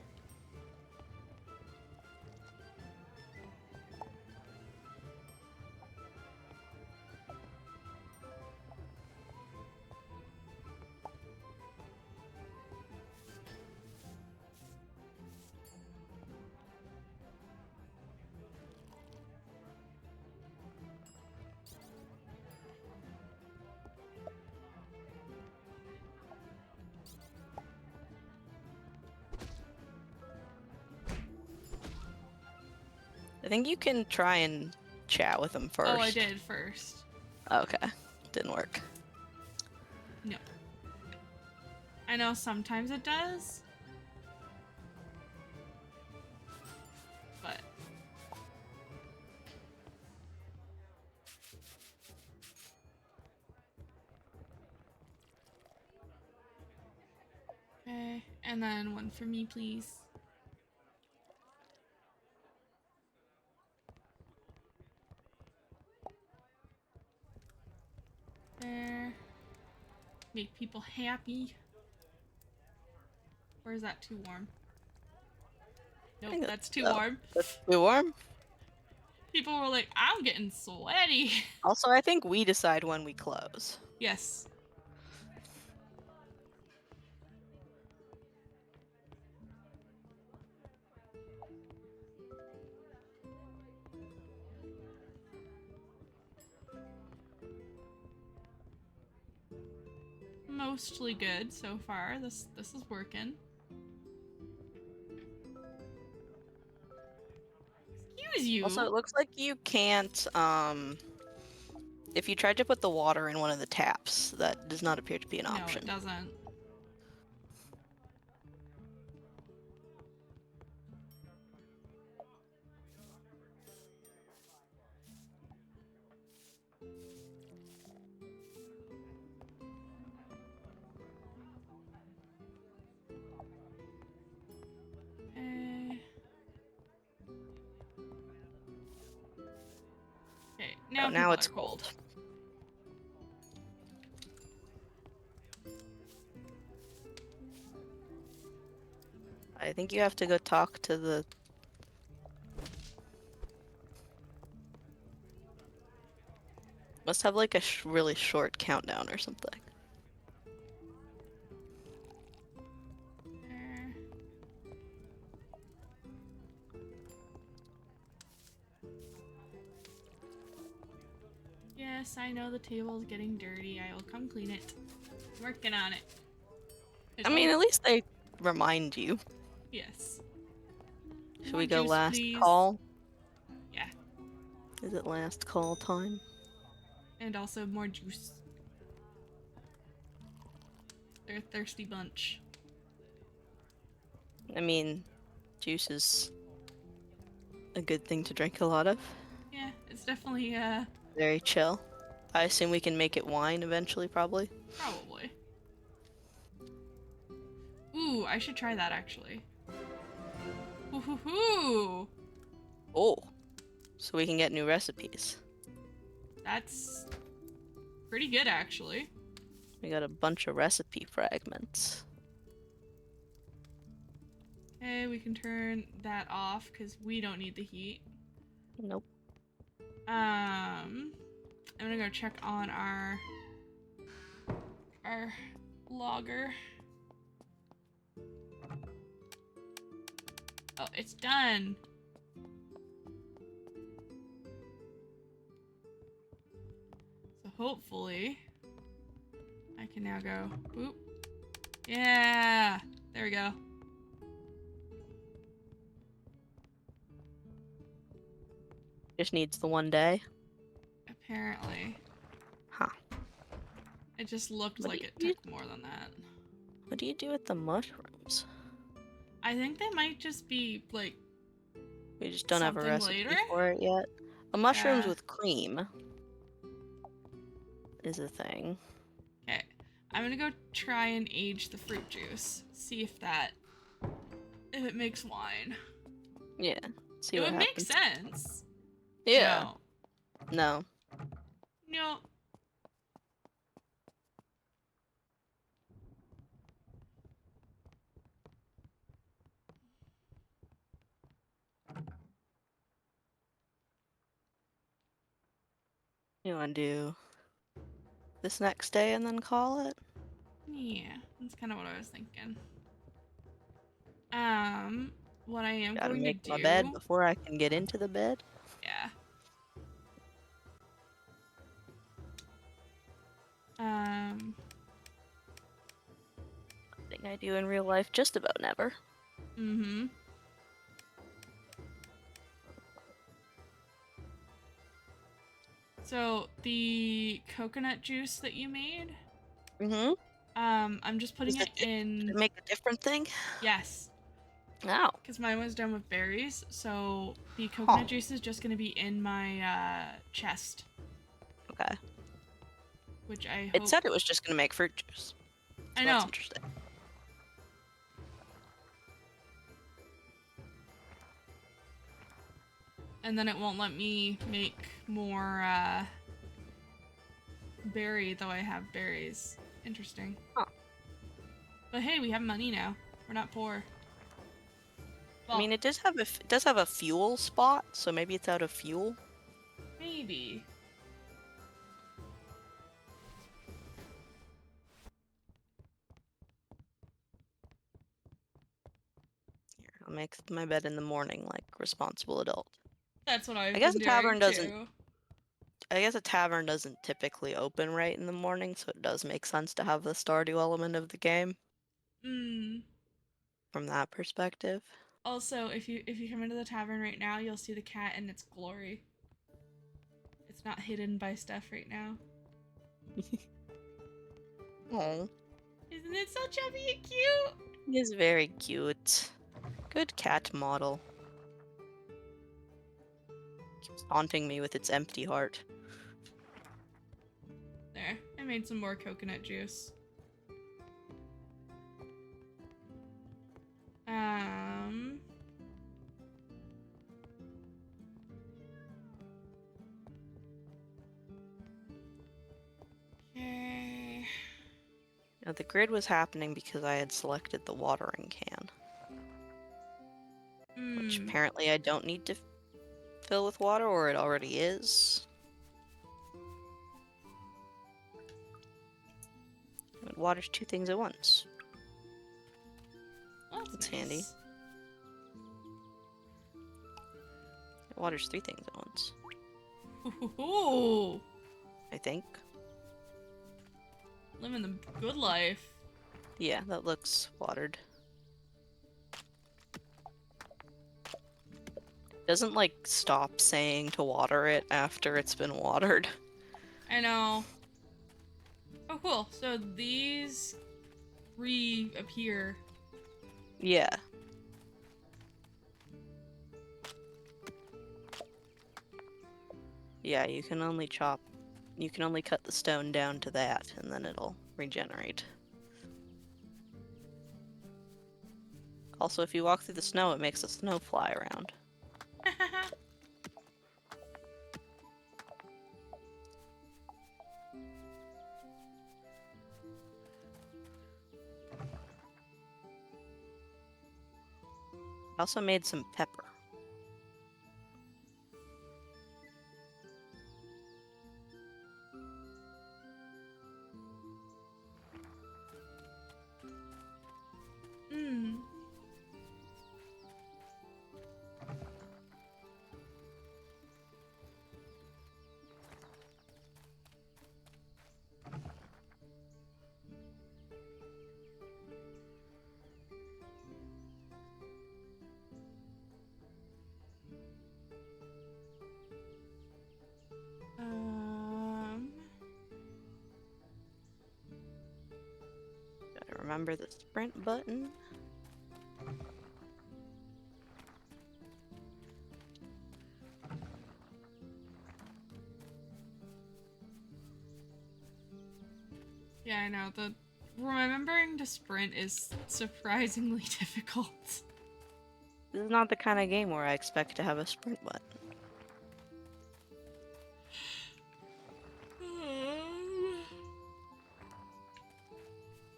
I think you can try and chat with them first. Oh, I did first. Okay. Didn't work. No. I know sometimes it does. But. Okay. And then one for me, please. There. Make people happy. Or is that too warm? Nope, that's too warm. That's too warm? People were like, I'm getting sweaty. Also, I think we decide when we close. Yes. Mostly good so far. This is working. Excuse you. Also, it looks like you can't, if you tried to put the water in one of the taps, that does not appear to be an option. No, it doesn't. Okay, now, now it's cold. I think you have to go talk to the... Must have like a really short countdown or something. There. Yes, I know the table's getting dirty. I will come clean it. Working on it. I mean, at least they remind you. Yes. Should More we go juice, last please. call? Yeah. Is it last call time? And also more juice. They're a thirsty bunch. I mean, juice is a good thing to drink a lot of. Yeah, it's definitely, Very chill. I assume we can make it wine eventually, probably. probably. Ooh, I should try that actually. Ooh, hoo, hoo. Oh, so we can get new recipes. That's pretty good actually. We got a bunch of recipe fragments. Okay, we can turn that off because we don't need the heat. Nope. I'm gonna go check on our logger. Oh, it's done. So hopefully I can now go boop. Yeah, there we go. Just needs the one day. Apparently. Huh. It just looked What like do it you- took more than that. What do you do with the mushrooms? I think they might just be like We just don't have a something recipe later. for it yet. A mushrooms Yeah. with cream is a thing. Okay. I'm gonna go try and age the fruit juice. See if it makes wine. Yeah. See It what would make happens. sense. Yeah. No. No. You want to do this next day and then call it? Yeah, that's kind of what I was thinking. What I am Gotta going to make my bed do, before I can get into the bed. yeah. Um, Thing I do in real life just about never. mm-hmm. So the coconut juice that you made, Mm-hmm. I'm just putting Does it it in, make a different thing? yes, Oh. because mine was done with berries. So the Huh. coconut juice is just going to be in my chest, Okay. which I hope. It said it was just gonna make fruit juice. So I that's know. interesting. And then it won't let me make more berry, though I have berries. Interesting. Huh. But hey, we have money now. We're not poor. Well, I mean, it does have a fuel spot, so maybe it's out of fuel. maybe. Here, I'll make my bed in the morning like responsible adult. That's what I've I guess been a doing tavern doesn't. too. I guess a tavern doesn't typically open right in the morning, so it does make sense to have the Stardew element of the game Mm. from that perspective. Also, if you come into the tavern right now, you'll see the cat in its glory. It's not hidden by stuff right now. Oh, Isn't it so chubby and cute? he is very cute. Good cat model. Keeps haunting me with its empty heart. There, I made some more coconut juice. Um. Okay. Now, the grid was happening because I had selected the watering can, which apparently I don't need to fill with water, or it already is. It waters two things at once. Oh, That's nice. handy. It waters three things at once, Ooh, I think. living the good life. Yeah, that looks watered. Doesn't like stop saying to water it after it's been watered. I know. Oh, cool. So these reappear. Yeah. Yeah, you can only cut the stone down to that, and then it'll regenerate. Also, if you walk through the snow, it makes the snow fly around. I also made some pepper. Hmm. Gotta remember the sprint button. Yeah, I know. The remembering to sprint is surprisingly difficult. This is not the kind of game where I expect to have a sprint button.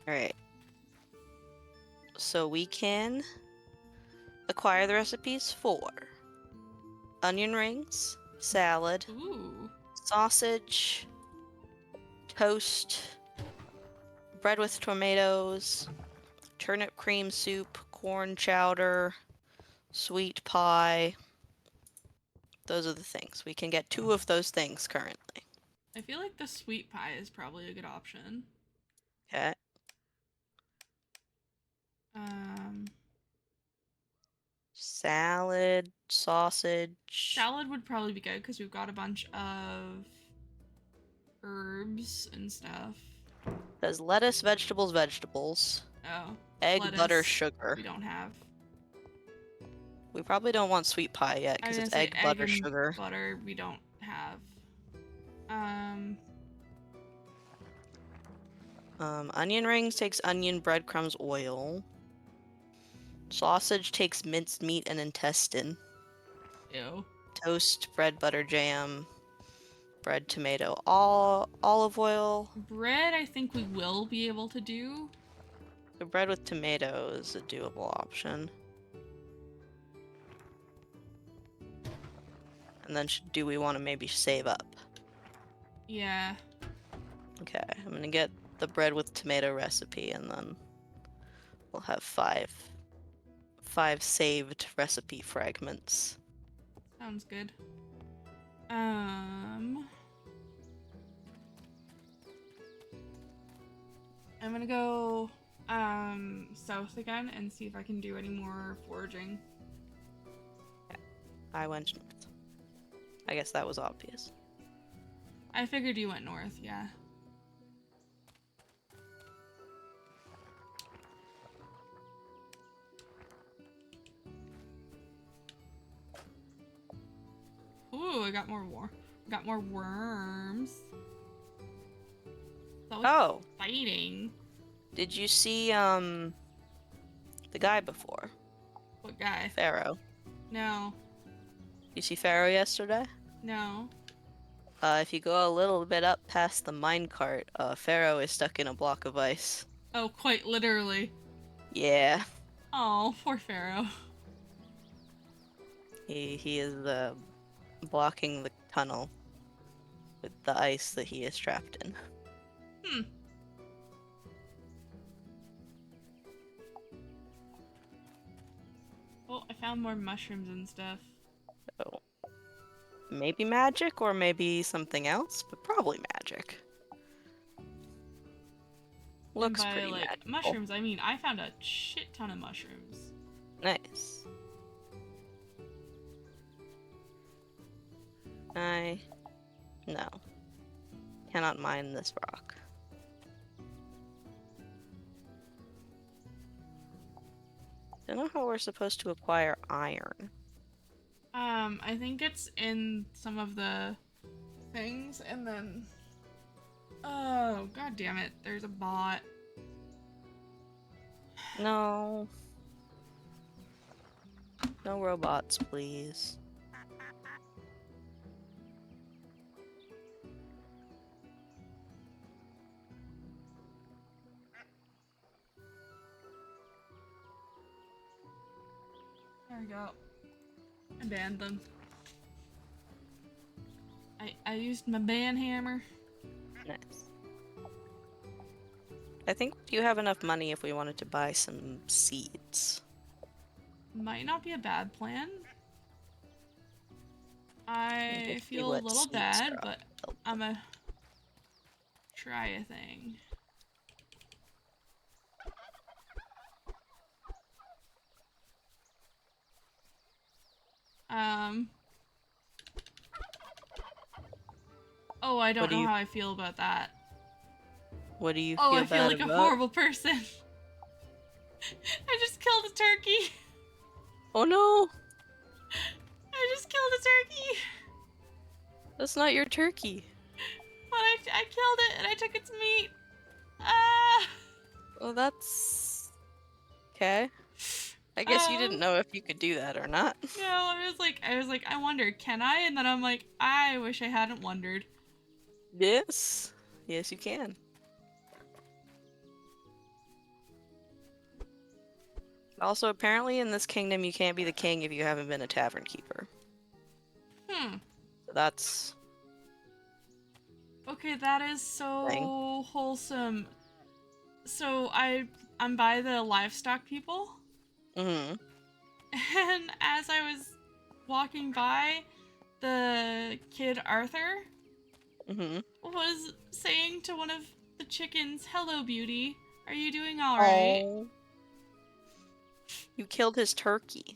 Alright. So we can acquire the recipes for onion rings, salad, Ooh. sausage, toast, bread with tomatoes, turnip cream soup, corn chowder, sweet pie. Those are the things. We can get 2 of those things currently. I feel like the sweet pie is probably a good option. Okay. Um, Salad, sausage. Salad would probably be good because we've got a bunch of herbs and stuff. There's lettuce, vegetables, vegetables. Oh, Egg, butter, lettuce sugar. we don't have. We probably don't want sweet pie yet I was because gonna it's say egg, egg butter, and sugar. butter we don't have. Onion rings takes onion, breadcrumbs, oil. Sausage takes minced meat and intestine. Ew. Toast, bread, butter, jam, bread, tomato, all olive oil. Bread, I think we will be able to do. The bread with tomato is a doable option. And then do we want to maybe save up? Yeah. Okay, I'm gonna get the bread with tomato recipe, and then we'll have five saved recipe fragments. Sounds good. I'm gonna go south again and see if I can do any more foraging. Yeah, I went north. I guess that was obvious. I figured you went north, yeah. Ooh, I got more worms. So Oh, exciting. did you see the guy before? What guy? Pharaoh. No. You see Pharaoh yesterday? No. If you go a little bit up past the minecart, Pharaoh is stuck in a block of ice. Oh, quite literally. Yeah, Oh, poor Pharaoh. he is blocking the tunnel with the ice that he is trapped in. Hmm. Oh, I found more mushrooms and stuff. So maybe magic or maybe something else, but probably magic. And Looks by, pretty like, magical. mushrooms, I mean I found a shit ton of mushrooms. Nice. No. Cannot mine this rock. Don't know how we're supposed to acquire iron. I think it's in some of the things, and then... Oh, god damn it. There's a bot. No. No robots, please. There we go. I banned them. I used my ban hammer. Nice. I think you have enough money if we wanted to buy some seeds. Might not be a bad plan. Let me I see feel a what little seeds bad, are but available. I'm a try a thing. Oh, I don't know how I feel about that. What do you Oh, feel I feel bad like a about? horrible person. I just killed a turkey. Oh no! I just killed a turkey. That's not your turkey. But I killed it and I took its meat. Ah. Well, that's... okay. I guess you didn't Um. know if you could do that or not. No, I was like, I wonder, can I? And then I'm like, I wish I hadn't wondered. Yes. Yes, you can. Also, apparently in this kingdom, you can't be the king if you haven't been a tavern keeper. So that's... Okay, that is so thing. wholesome. So I'm by the livestock people. Mm-hmm. And as I was walking by, the kid Arthur Mm-hmm. was saying to one of the chickens, "Hello, beauty. Are you doing all right?" Oh. You killed his turkey.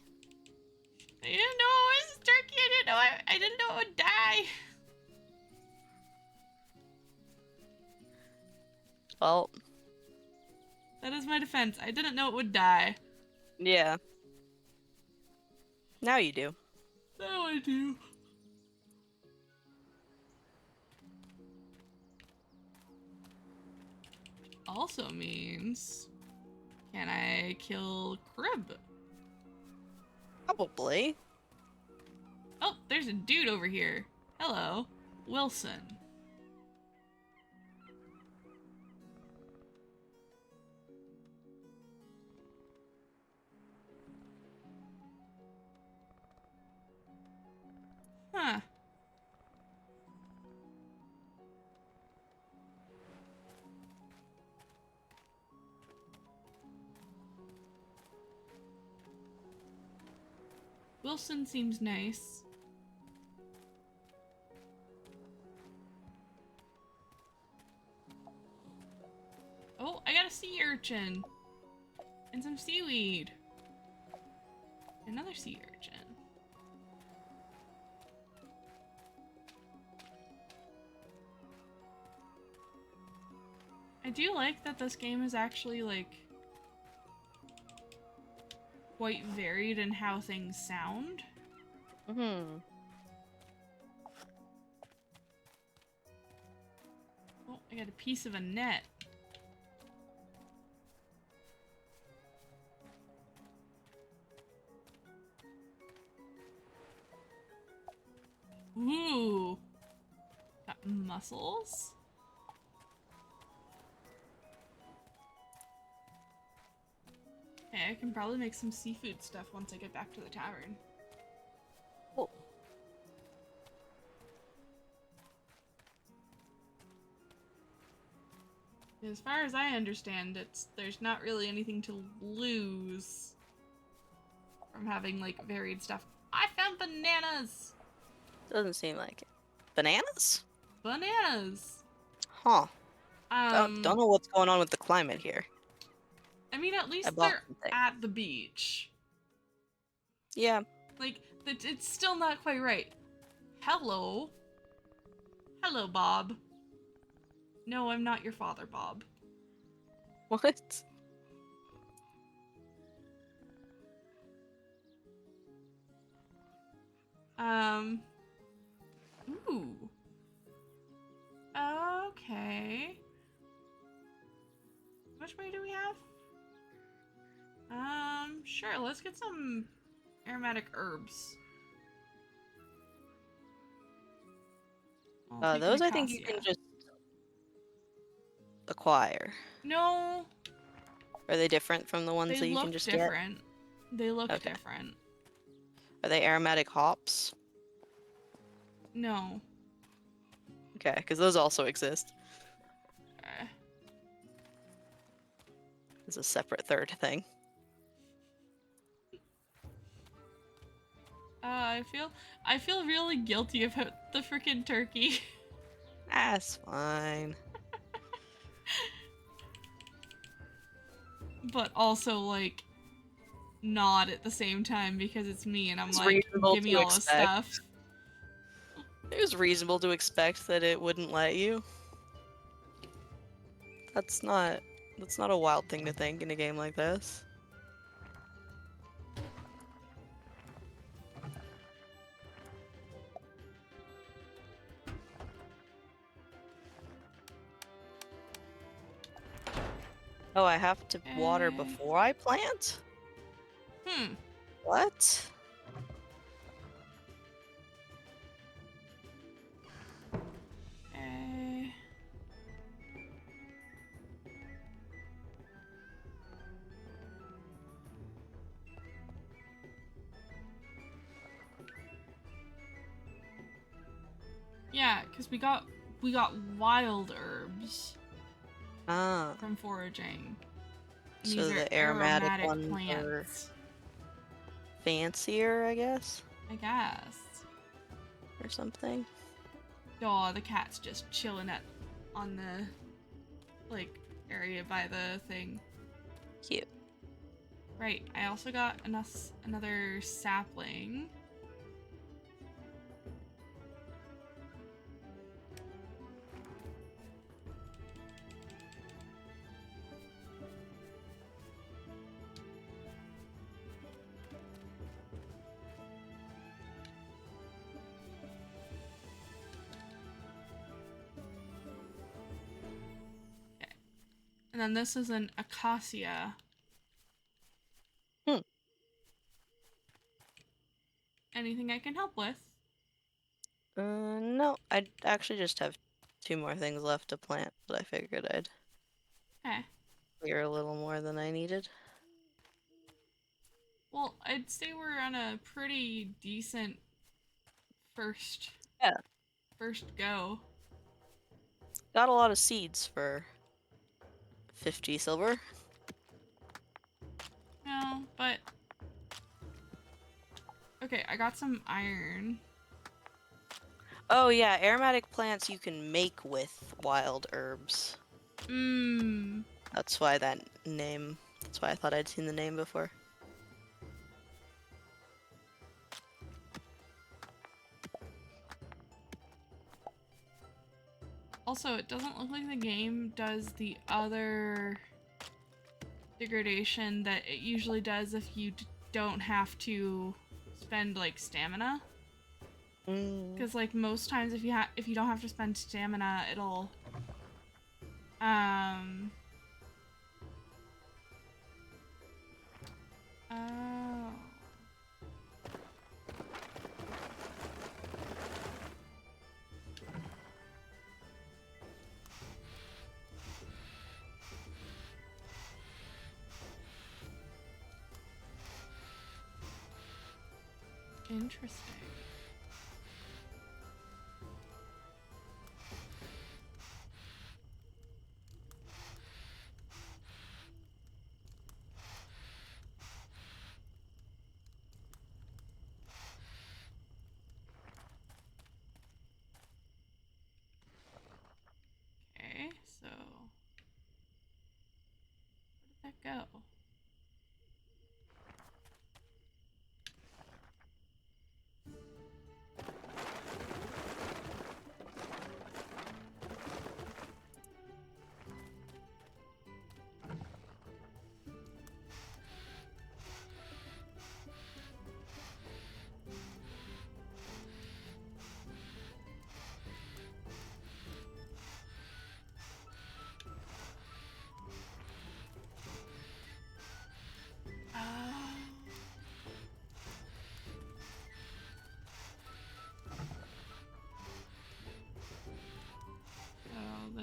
I didn't know it was a turkey. I didn't know it would die. Well, That is my defense. I didn't know it would die. yeah. Now you do. Now I do. Also means, can I kill Crib? Probably. Oh, there's a dude over here. Hello, Wilson. Huh. Wilson seems nice. Oh, I got a sea urchin. And some seaweed. Another sea urchin. I do like that this game is actually, like, quite varied in how things sound. Mm-hmm. Oh, I got a piece of a net. Ooh. Got mussels. Okay, I can probably make some seafood stuff once I get back to the tavern. Oh. As far as I understand, there's not really anything to lose from having, like, varied stuff. I found bananas! Doesn't seem like it. Bananas? Bananas! Huh. Don't know what's going on with the climate here. I mean, at I least bought they're something. at the beach. Yeah. Like, it's still not quite right. Hello? Hello, Bob. No, I'm not your father, Bob. What? Ooh. Okay. How much money do we have? Sure, let's get some Aromatic herbs. I'll take an Those I think you acacia. can just acquire. No, Are they different from the ones they that you can look just get? different. They look Okay. different. Are they aromatic hops? No. Okay, because those also exist. Uh, It's a separate third thing. I feel really guilty about the freaking turkey. That's fine. But also like not at the same time because it's me and I'm It's like, reasonable give me to all the expect. stuff. It was reasonable to expect that it wouldn't let you. That's not a wild thing to think in a game like this. Oh, I have to water Eh, before I plant? hmm. What? Eh. Yeah, because we got wild herbs Ah, from foraging. And these so are the aromatic aromatic ones are plants, fancier, I guess, I guess. or something. Oh, the cat's just chilling on the like area by the thing. Cute. Right. I also got another sapling. Okay. And then this is an acacia. Hmm. Anything I can help with? No, I actually just have 2 more things left to plant, but I figured I'd Okay. clear a little more than I needed. Well, I'd say we're on a pretty decent first Yeah, first go. got a lot of seeds for 50 silver. No, but okay, I got some iron. Oh yeah, aromatic plants you can make with wild herbs. Mmm. That's why I thought I'd seen the name before. Also, it doesn't look like the game does the other degradation that it usually does if you don't have to spend like stamina. Mm. Because like most times, if you don't have to spend stamina, it'll um. Oh. Interesting. Okay, so where did that go?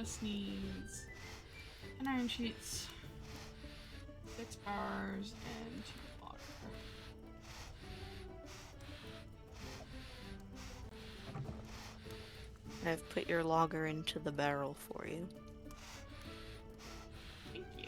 This needs 10 iron sheets, 6 bars, and 2 water. I've put your logger into the barrel for you. Thank you.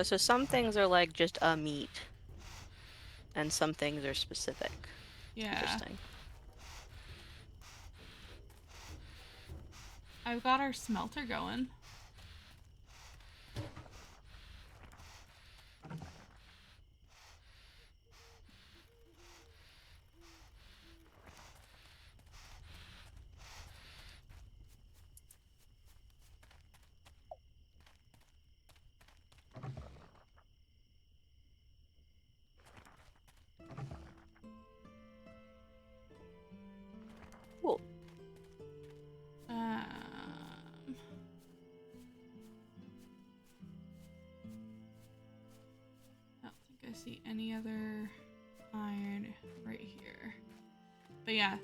So some things are like just a meat, and some things are specific. Yeah. Interesting. I've got our smelter going. Cool. I don't think I see any other iron right here. But yeah.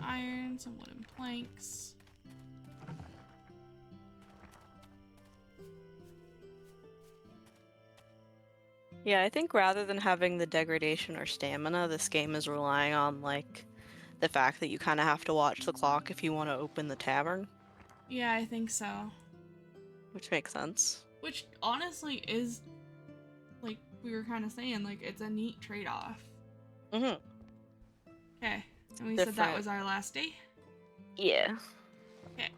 Iron, some wooden planks. Yeah, I think rather than having the degradation or stamina, this game is relying on, like, the fact that you kind of have to watch the clock if you want to open the tavern. Yeah, I think so. Which makes sense. Which honestly is, like we were kind of saying, like it's a neat trade-off. Mm-hmm. Okay, and we said that was our last day? Yeah. Okay.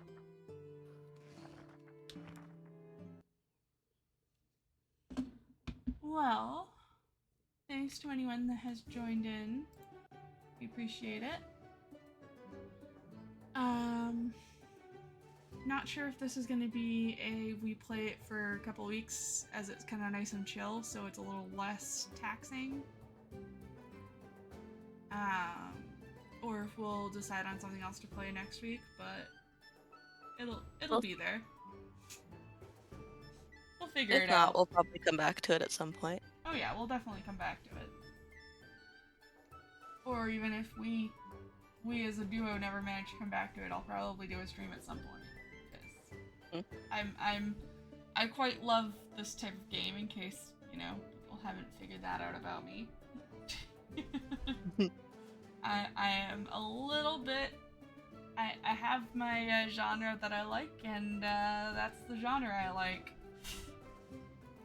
Well, thanks to anyone that has joined in. We appreciate it. Not sure if this is going to be we play it for a couple weeks as it's kind of nice and chill, so it's a little less taxing. Or if we'll decide on something else to play next week, but it'll be there. We'll figure it out. If not, we'll probably come back to it at some point. Oh yeah, we'll definitely come back to it. Or even if we as a duo never manage to come back to it, I'll probably do a stream at some point. I quite love this type of game in case, people haven't figured that out about me. I am a little bit... I have my genre that I like, and that's the genre I like.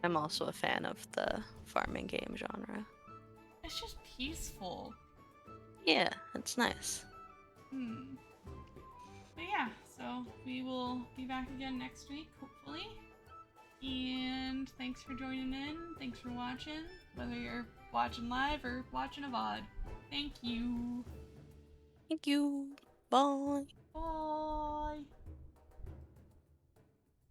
I'm also a fan of the farming game genre. It's just peaceful. Yeah, it's nice. But yeah, so we will be back again next week, hopefully. And thanks for joining in. Thanks for watching, whether you're watching live or watching a VOD. Thank you. Thank you. Bye. Bye.